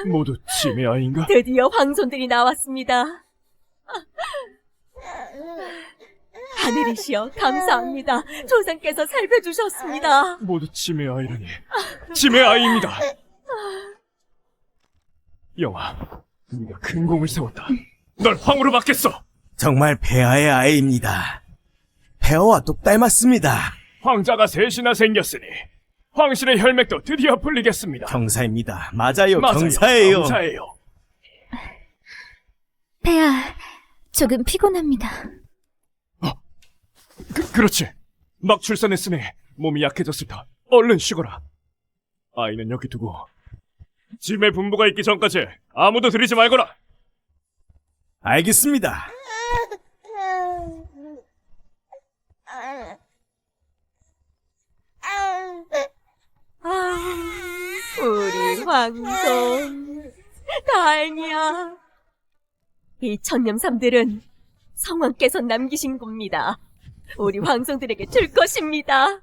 모두 짐의 아이인가? 드디어 황손들이 나왔습니다. 하늘이시여 감사합니다. 조상께서 살펴주셨습니다. 모두 짐의 아이라니. 짐의 아이입니다. 영아, 네가 큰 공을 세웠다. 널 황후로 받겠어. 정말 폐하의 아이입니다. 폐하와 똑 닮았습니다. 황자가 셋이나 생겼으니 황실의 혈맥도 드디어 풀리겠습니다. 경사입니다. 맞아요, 맞아요, 경사예요. 경사예요. 폐야, 조금 피곤합니다. 그렇지. 막 출산했으니 몸이 약해졌을 터. 얼른 쉬거라. 아이는 여기 두고 짐의 분부가 있기 전까지 아무도 들이지 말거라. 알겠습니다. 우리 황손 다행이야. 이 천념삼들은 성왕께서 남기신 겁니다. 우리 황성들에게 줄 것입니다.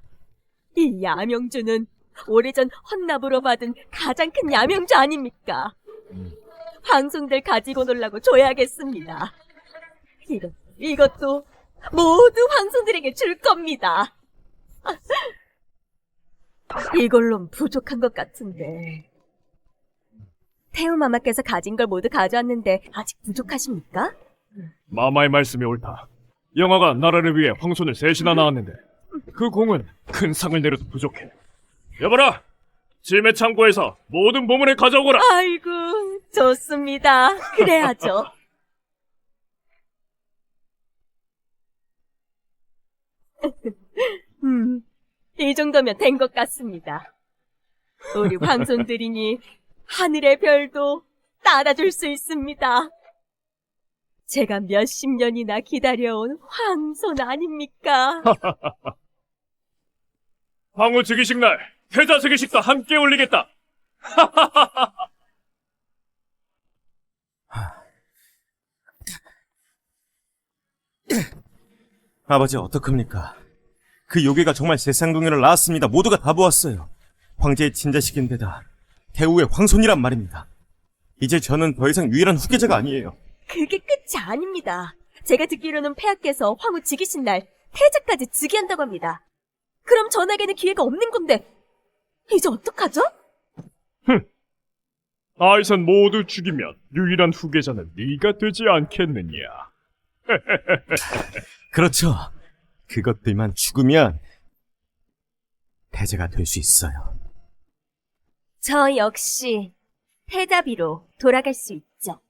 이 야명주는 오래전 헌납으로 받은 가장 큰 야명주 아닙니까? 황성들 가지고 놀라고 줘야겠습니다. 이것도 모두 황성들에게 줄 겁니다. 이걸론 부족한 것 같은데. 태우마마께서 가진 걸 모두 가져왔는데 아직 부족하십니까? 마마의 말씀이 옳다. 영아가 나라를 위해 황손을 셋이나 낳았는데 그 공은 큰 상을 내려도 부족해. 여봐라! 짐의 창고에서 모든 보물을 가져오거라! 아이고, 좋습니다. 그래야죠. 이 정도면 된 것 같습니다. 우리 황손들이니 하늘의 별도 따라줄 수 있습니다. 제가 몇십 년이나 기다려온 황손 아닙니까? 황후 즉위식 날 태자 즉위식도 함께 올리겠다! 아버지 어떡합니까? 그 요괴가 정말 제 쌍둥이를 낳았습니다. 모두가 다 보았어요. 황제의 친자식인데다 태후의 황손이란 말입니다. 이제 저는 더 이상 유일한 후계자가 아니에요. 그게 끝이 아닙니다. 제가 듣기로는 폐하께서 황후 즉위신 날 태자까지 즉위한다고 합니다. 그럼 전에게는 기회가 없는 건데 이제 어떡하죠? 아이선 모두 죽이면 유일한 후계자는 네가 되지 않겠느냐? 그렇죠. 그것들만 죽으면 태자가 될 수 있어요. 저 역시 태자비로 돌아갈 수 있죠.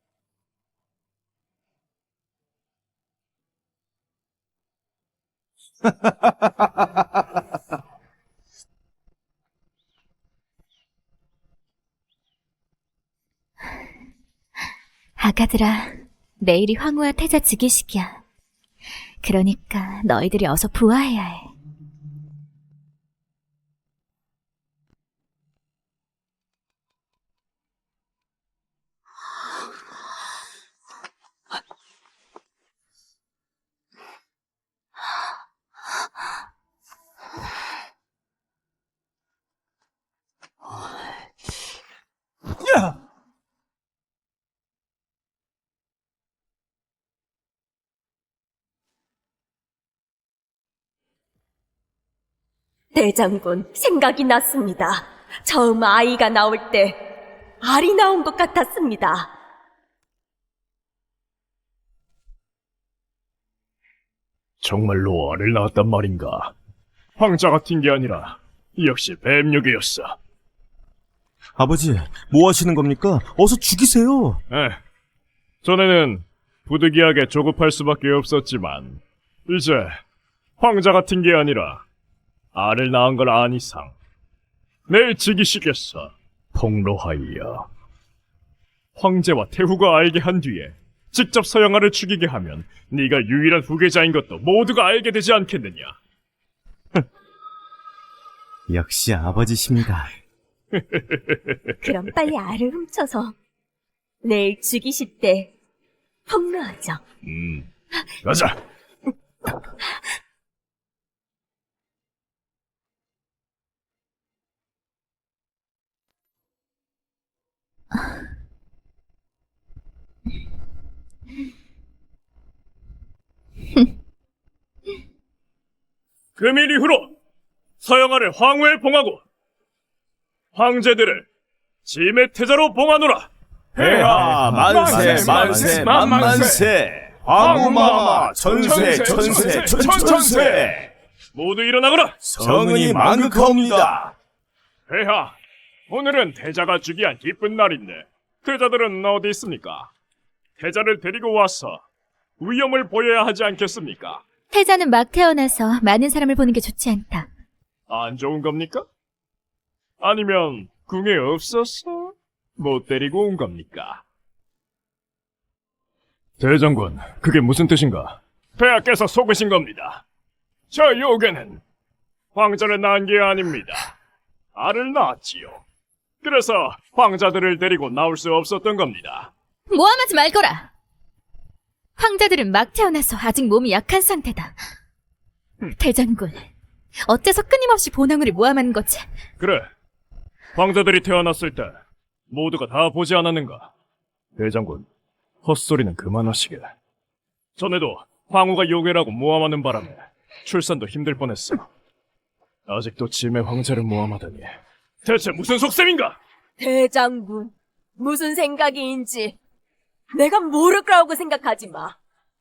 아가들아, 내일이 황후와 태자 즉위식이야. 그러니까 너희들이 어서 부화해야 해. 대장군, 생각이 났습니다. 처음 아이가 나올 때 알이 나온 것 같았습니다. 정말로 알을 낳았단 말인가? 황자 같은 게 아니라 역시 뱀육이었어. 아버지, 뭐 하시는 겁니까? 어서 죽이세요. 전에는 부득이하게 조급할 수밖에 없었지만 이제 황자 같은 게 아니라 알을 낳은 걸 안 이상 내일 즉위식에서 폭로하여 황제와 태후가 알게 한 뒤에 직접 서영아를 죽이게 하면 네가 유일한 후계자인 것도 모두가 알게 되지 않겠느냐? 역시 아버지십니다. 그럼 빨리 알을 훔쳐서 내일 죽이실 때 폭로하죠. 가자. 금일 이후로 서영아를 황후에 봉하고 황제들을 짐의 태자로 봉하노라. 폐하 만세 만세 만만세 황후마마 전세 전세 천천세 모두 일어나거라. 성은이 만극하옵니다. 폐하, 오늘은 태자가 즉위한 기쁜 날인데 태자들은 어디 있습니까? 태자를 데리고 와서 위엄을 보여야 하지 않겠습니까? 태자는 막 태어나서 많은 사람을 보는 게 좋지 않다. 안 좋은 겁니까? 아니면 궁에 없어서 못 데리고 온 겁니까? 대장군, 그게 무슨 뜻인가? 폐하께서 속으신 겁니다. 저 요괴는 황자를 낳은 게 아닙니다. 알을 낳았지요. 그래서 황자들을 데리고 나올 수 없었던 겁니다. 대장군, 어째서 끊임없이 본왕후를 모함하는 거지? 그래. 황자들이 태어났을 때 모두가 다 보지 않았는가? 대장군, 헛소리는 그만하시게. 전에도 황후가 요괴라고 모함하는 바람에 출산도 힘들 뻔했어. 아직도 짐의 황제를 모함하다니. 대체 무슨 속셈인가? 대장군, 무슨 생각인지 내가 모를 거라고 생각하지 마.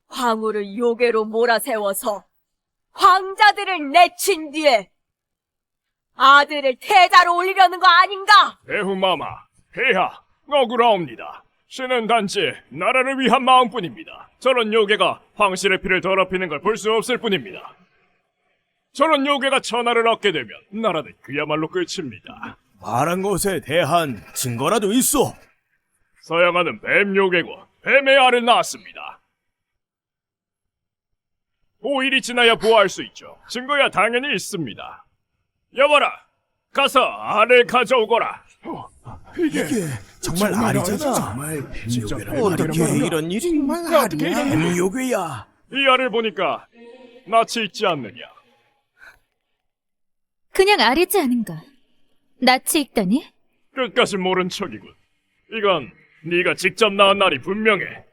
황후를 요괴로 몰아세워서 황자들을 내친 뒤에 아들을 태자로 올리려는 거 아닌가? 대후마마, 폐하, 억울하옵니다. 신은 단지 나라를 위한 마음뿐입니다. 저런 요괴가 황실의 피를 더럽히는 걸 볼 수 없을 뿐입니다. 저런 요괴가 천하를 얻게 되면 나라는 그야말로 끝입니다. 말한 것에 대한 증거라도 있어. 서양하는 뱀 요괴고 뱀의 알을 낳았습니다. 5일이 지나야 보아할 수 있죠. 증거야 당연히 있습니다. 여봐라, 가서 알을 가져오거라. 이게 정말 알이잖아. 정말 어떻게 이런 일이 정말 알이야? 뱀요괴야. 이 알을 보니까 낯이 있지 않느냐? 그냥 알이지 않은가? 낯이 익다니? 끝까지 모른 척이군. 이건 네가 직접 낳은 알이 분명해.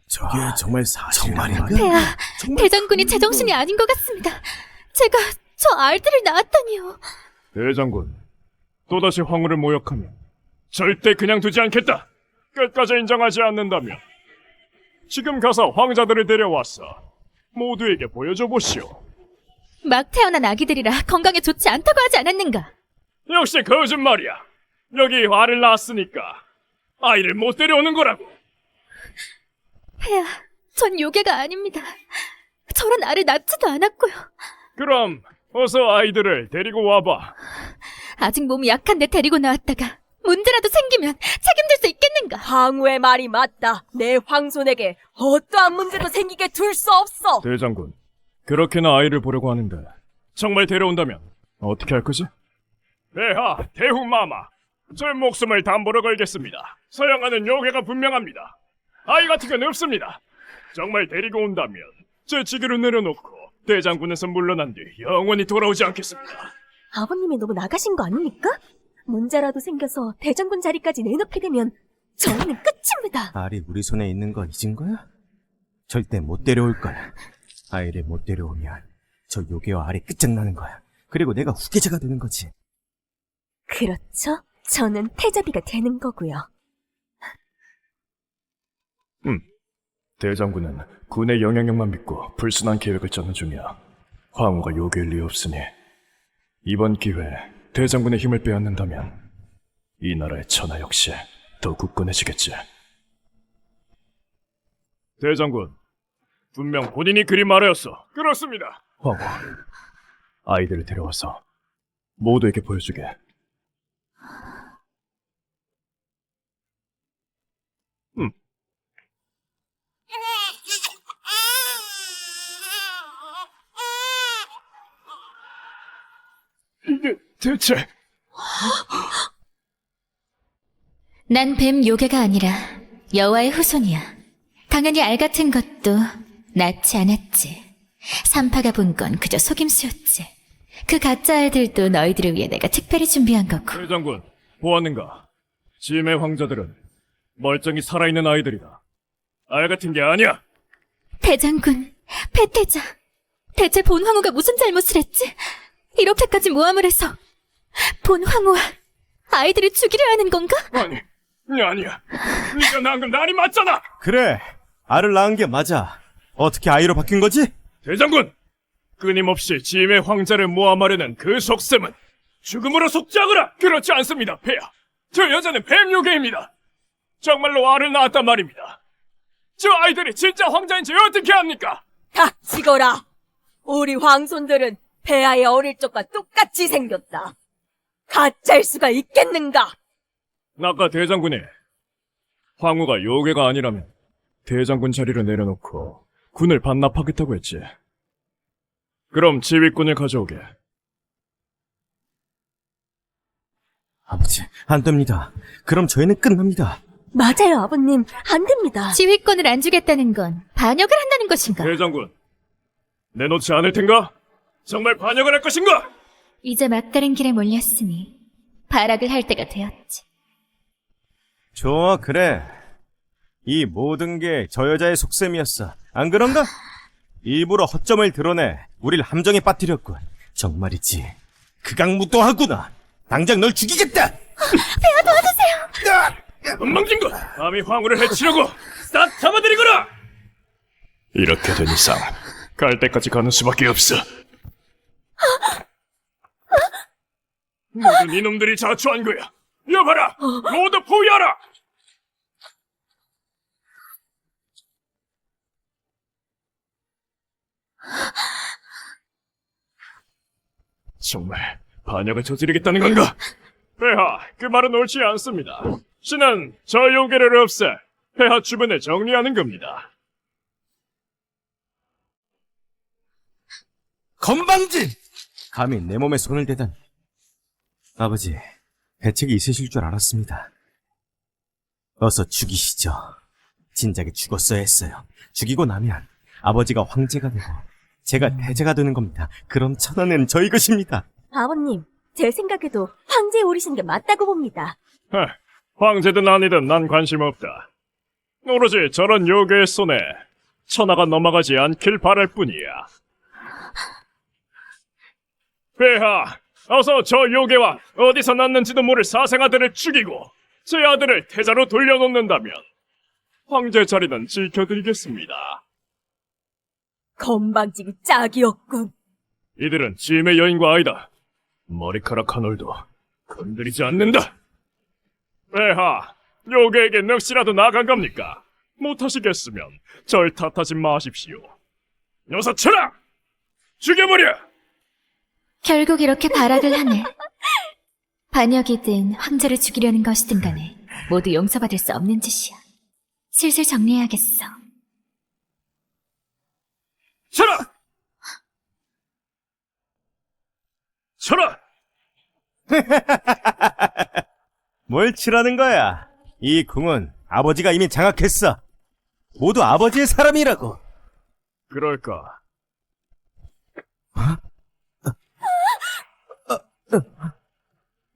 저게 정말 사실인가? 폐하, 대장군이 제정신이 아닌 것 같습니다. 제가 저 알들을 낳았다니요. 대장군, 또다시 황후를 모욕하면 절대 그냥 두지 않겠다. 끝까지 인정하지 않는다면 지금 가서 황자들을 데려왔어. 모두에게 보여줘 보시오. 막 태어난 아기들이라 건강에 좋지 않다고 하지 않았는가? 역시 거짓말이야. 여기 알을 낳았으니까 아이를 못 데려오는 거라고. 폐하, 전 요괴가 아닙니다. 저런 알을 낳지도 않았고요. 그럼 어서 아이들을 데리고 와봐. 아직 몸이 약한데 데리고 나왔다가 문제라도 생기면 책임질 수 있겠는가? 황후의 말이 맞다. 내 황손에게 어떠한 문제도 생기게 둘 수 없어. 대장군, 그렇게나 아이를 보려고 하는데 정말 데려온다면 어떻게 할 거지? 폐하, 대후마마, 제 목숨을 담보로 걸겠습니다. 서양하는 요괴가 분명합니다. 아이 같은 건 없습니다. 정말 데리고 온다면 제 지위를 내려놓고 대장군에서 물러난 뒤 영원히 돌아오지 않겠습니다. 아버님이 너무 나가신 거 아닙니까? 문제라도 생겨서 대장군 자리까지 내놓게 되면 저희는 끝입니다. 알이 우리 손에 있는 거 잊은 거야? 절대 못 데려올 거야. 아이를 못 데려오면 저 요괴와 알이 끝장나는 거야. 그리고 내가 후계자가 되는 거지. 그렇죠? 저는 태자비가 되는 거고요. 대장군은 군의 영향력만 믿고 불순한 계획을 짜는 중이야. 황후가 요괴일 리 없으니 이번 기회에 대장군의 힘을 빼앗는다면 이 나라의 천하 역시 더 굳건해지겠지. 대장군, 분명 본인이 그리 말하였어. 그렇습니다. 황후, 아이들을 데려와서 모두에게 보여주게. 이게 대체... 난 뱀 요괴가 아니라 여와의 후손이야. 당연히 알 같은 것도 낳지 않았지. 산파가 본 건 그저 속임수였지. 그 가짜 알들도 너희들을 위해 내가 특별히 준비한 거고. 대장군, 보았는가? 짐의 황자들은 멀쩡히 살아있는 아이들이다. 알 같은 게 아니야. 대장군, 패태자, 대체 본 황후가 무슨 잘못을 했지? 이렇게까지 모함을 해서 본 황후와 아이들을 죽이려 하는 건가? 아니야. 네가 낳은 건 날이 맞잖아. 그래, 알을 낳은 게 맞아. 어떻게 아이로 바뀐 거지? 대장군, 끊임없이 짐의 황자를 모함하려는 그 속셈은 죽음으로 속죄하거라. 그렇지 않습니다, 폐하. 저 여자는 뱀요괴입니다. 정말로 알을 낳았단 말입니다. 저 아이들이 진짜 황자인지 어떻게 합니까? 닥치거라. 우리 황손들은 폐하의 어릴 적과 똑같이 생겼다. 가짜일 수가 있겠는가? 아까 대장군이 황후가 요괴가 아니라면 대장군 자리를 내려놓고 군을 반납하겠다고 했지. 그럼 지휘권을 가져오게. 아버지, 안 됩니다. 그럼 저희는 끝납니다. 맞아요, 아버님. 안 됩니다. 지휘권을 안 주겠다는 건 반역을 한다는 것인가? 대장군, 내놓지 않을 텐가? 정말 반역을 할 것인가? 이제 막다른 길에 몰렸으니 발악을 할 때가 되었지. 좋아, 그래. 이 모든 게 저 여자의 속셈이었어. 안 그런가? 일부러 허점을 드러내 우릴 함정에 빠뜨렸군. 정말이지. 극악무도하구나. 당장 널 죽이겠다. 엉망진군! 감히 황후를 해치려고 싹 잡아들이거라! 이렇게 된 이상 갈 때까지 가는 수밖에 없어. 모든 이놈들이 자초한 거야. 여봐라! 모두 포위하라! 정말 반역을 저지르겠다는 건가? 폐하, 그 말은 옳지 않습니다. 신은 저 요괴를 없애 폐하 주변을 정리하는 겁니다. 건방진! 감히 내 몸에 손을 대다니. 아버지, 대책이 있으실 줄 알았습니다. 어서 죽이시죠. 진작에 죽었어야 했어요. 죽이고 나면 아버지가 황제가 되고 제가 태제가 되는 겁니다. 그럼 천하는 저희 것입니다. 아버님, 제 생각에도 황제에 오르신 게 맞다고 봅니다. 황제든 아니든 난 관심 없다. 오로지 저런 요괴의 손에 천하가 넘어가지 않길 바랄 뿐이야. 폐하, 어서 저 요괴와 어디서 났는지도 모를 사생아들을 죽이고 제 아들을 태자로 돌려놓는다면 황제 자리는 지켜드리겠습니다. 건방지기 짝이었군. 이들은 짐의 여인과 아이다. 머리카락 한 올도 건드리지 않는다. 폐하, 요괴에게 넋이라도 나간 겁니까? 못하시겠으면 절 탓하지 마십시오. 어서 쳐라! 죽여버려! 결국 이렇게 발악을 하네. 반역이든 황제를 죽이려는 것이든 간에 모두 용서받을 수 없는 짓이야. 슬슬 정리해야겠어. 쳐라! 쳐라! 뭘 치라는 거야? 이 궁은 아버지가 이미 장악했어. 모두 아버지의 사람이라고. 그럴까?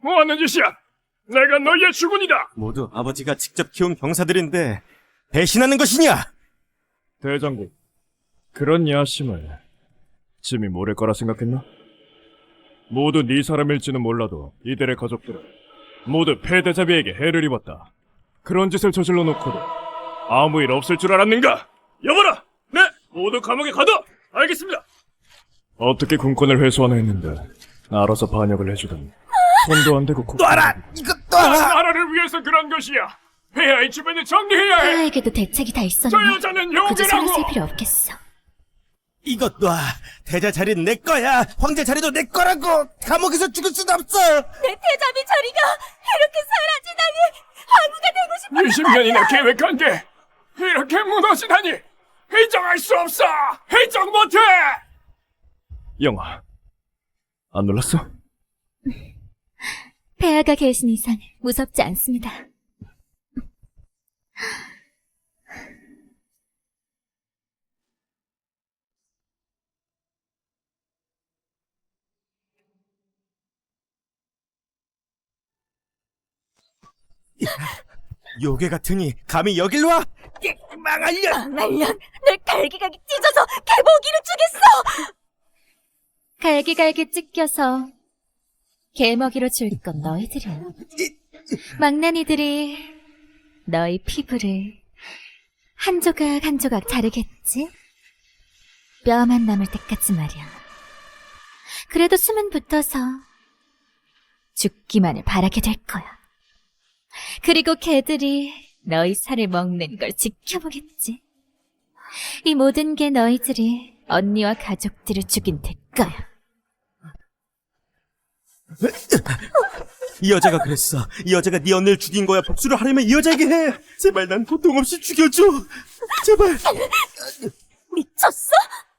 뭐하는 짓이야? 내가 너희의 주군이다! 모두 아버지가 직접 키운 병사들인데 배신하는 것이냐? 대장군, 그런 야심을 짐이 모를 거라 생각했나? 모두 네 사람일지는 몰라도 이들의 가족들은 모두 폐대자비에게 해를 입었다. 그런 짓을 저질러 놓고도 아무 일 없을 줄 알았는가? 여보라! 네! 모두 감옥에 가둬! 알겠습니다! 어떻게 군권을 회수하나 했는데 알아서 반역을 해주다니 손도 안 대고 놔라! 이거 놔라! 나라를 위해서 그런 것이야! 폐하의 주변을 정리해야 해! 폐하에게도 대책이 다 저 있었네. 여자는 굳이 손을 쓸 요괴라고! 필요 없겠어. 이것 놔! 태자 자리는 내 거야! 황제 자리도 내 거라고! 감옥에서 죽을 수도 없어! 내 태자비 자리가 이렇게 사라지다니 황후가 되고 싶어. 20년이나 계획한 게 이렇게 무너지다니 회정할 수 없어! 회정 못해! 영아, 안 놀랐어? 폐하가 계신 이상 무섭지 않습니다. 요괴 같으니 감히 여길 와? 망할 년! 말년, 널 갈기갈기 찢어서 개보기로 주겠어. 갈기갈기 찢겨서 개먹이로 줄 건 너희들이야. 망나니들이 너희 피부를 한 조각 한 조각 자르겠지? 뼈만 남을 때까지 말이야. 그래도 숨은 붙어서 죽기만을 바라게 될 거야. 그리고 개들이 너희 살을 먹는 걸 지켜보겠지. 이 모든 게 너희들이 언니와 가족들을 죽인 대가야. 이 여자가 그랬어. 이 여자가 네 언니를 죽인 거야. 복수를 하려면 이 여자에게 해. 제발 난 고통 없이 죽여줘. 제발. 미쳤어?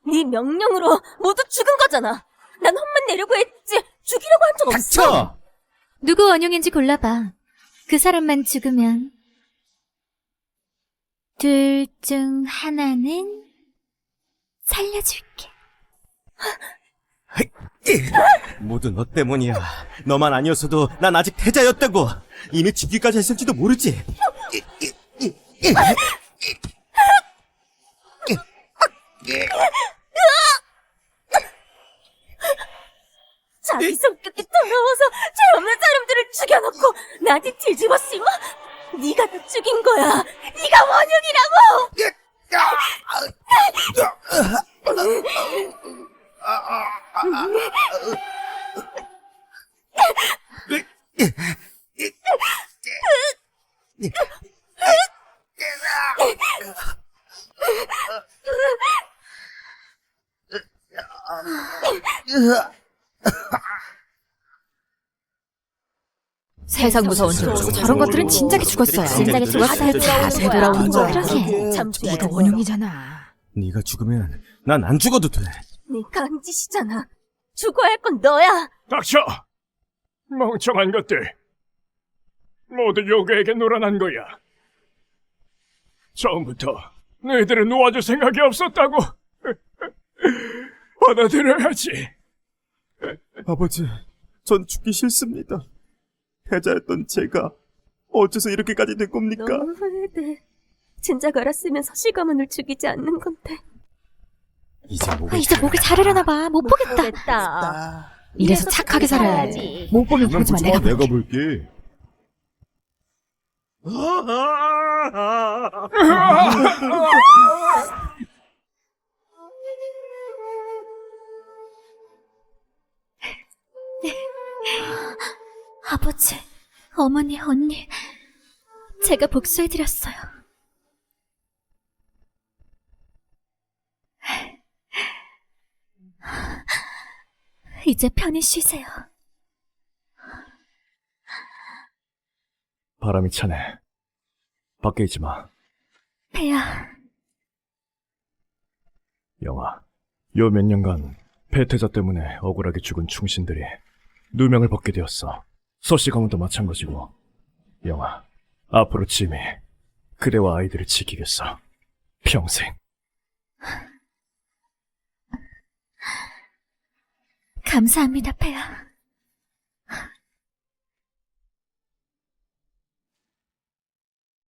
네 명령으로 모두 죽은 거잖아. 난 험만 내려고 했지 죽이려고 한 적 없어. 닥쳐! 누구 원흉인지 골라봐. 그 사람만 죽으면 둘 중 하나는 살려줄게. 모두 너 때문이야. 너만 아니었어도 난 아직 태자였다고. 이미 죽기까지 했을지도 모르지. 자기 성격이 더러워서 죄 없는 사람들을 죽여놓고 나한테 뒤집어 씌워? 네가 다 죽인 거야. 네가 원흉이라고. 세상 무서운 줄 모르고 저런 것들은 진작에 죽었어야 해. 진작에 죽었어야 다시 돌아오는 거야. 그러게. 참 네가 원흉이잖아. 네가 죽으면 난 안 죽어도 돼. 네가 한 짓이잖아. 죽어야 할 건 너야. 닥쳐! 멍청한 것들. 모두 요괴에게 놀아난 거야. 처음부터 너희들을 놓아줄 생각이 없었다고. 받아들여야지. 아버지, 전 죽기 싫습니다. 태자였던 제가 어째서 이렇게까지 된 겁니까? 너무 후회돼. 진작 알았으면 서시가문을 죽이지 않는 건데. 이제 목을 이제 목을 자르려나 봐. 못 보겠다. 됐다. 이래서 착하게 살아야지. 못 보면 보지 마. 내가 볼게. 볼게. 아버지, 어머니, 언니, 제가 복수해드렸어요. 이제 편히 쉬세요. 바람이 차네. 밖에 있지 마. 폐야, 영아, 요 몇 년간 폐태자 때문에 억울하게 죽은 충신들이 누명을 벗게 되었어. 서씨 가문도 마찬가지고. 영아, 앞으로 짐이 그대와 아이들을 지키겠어. 평생. 감사합니다, 폐야.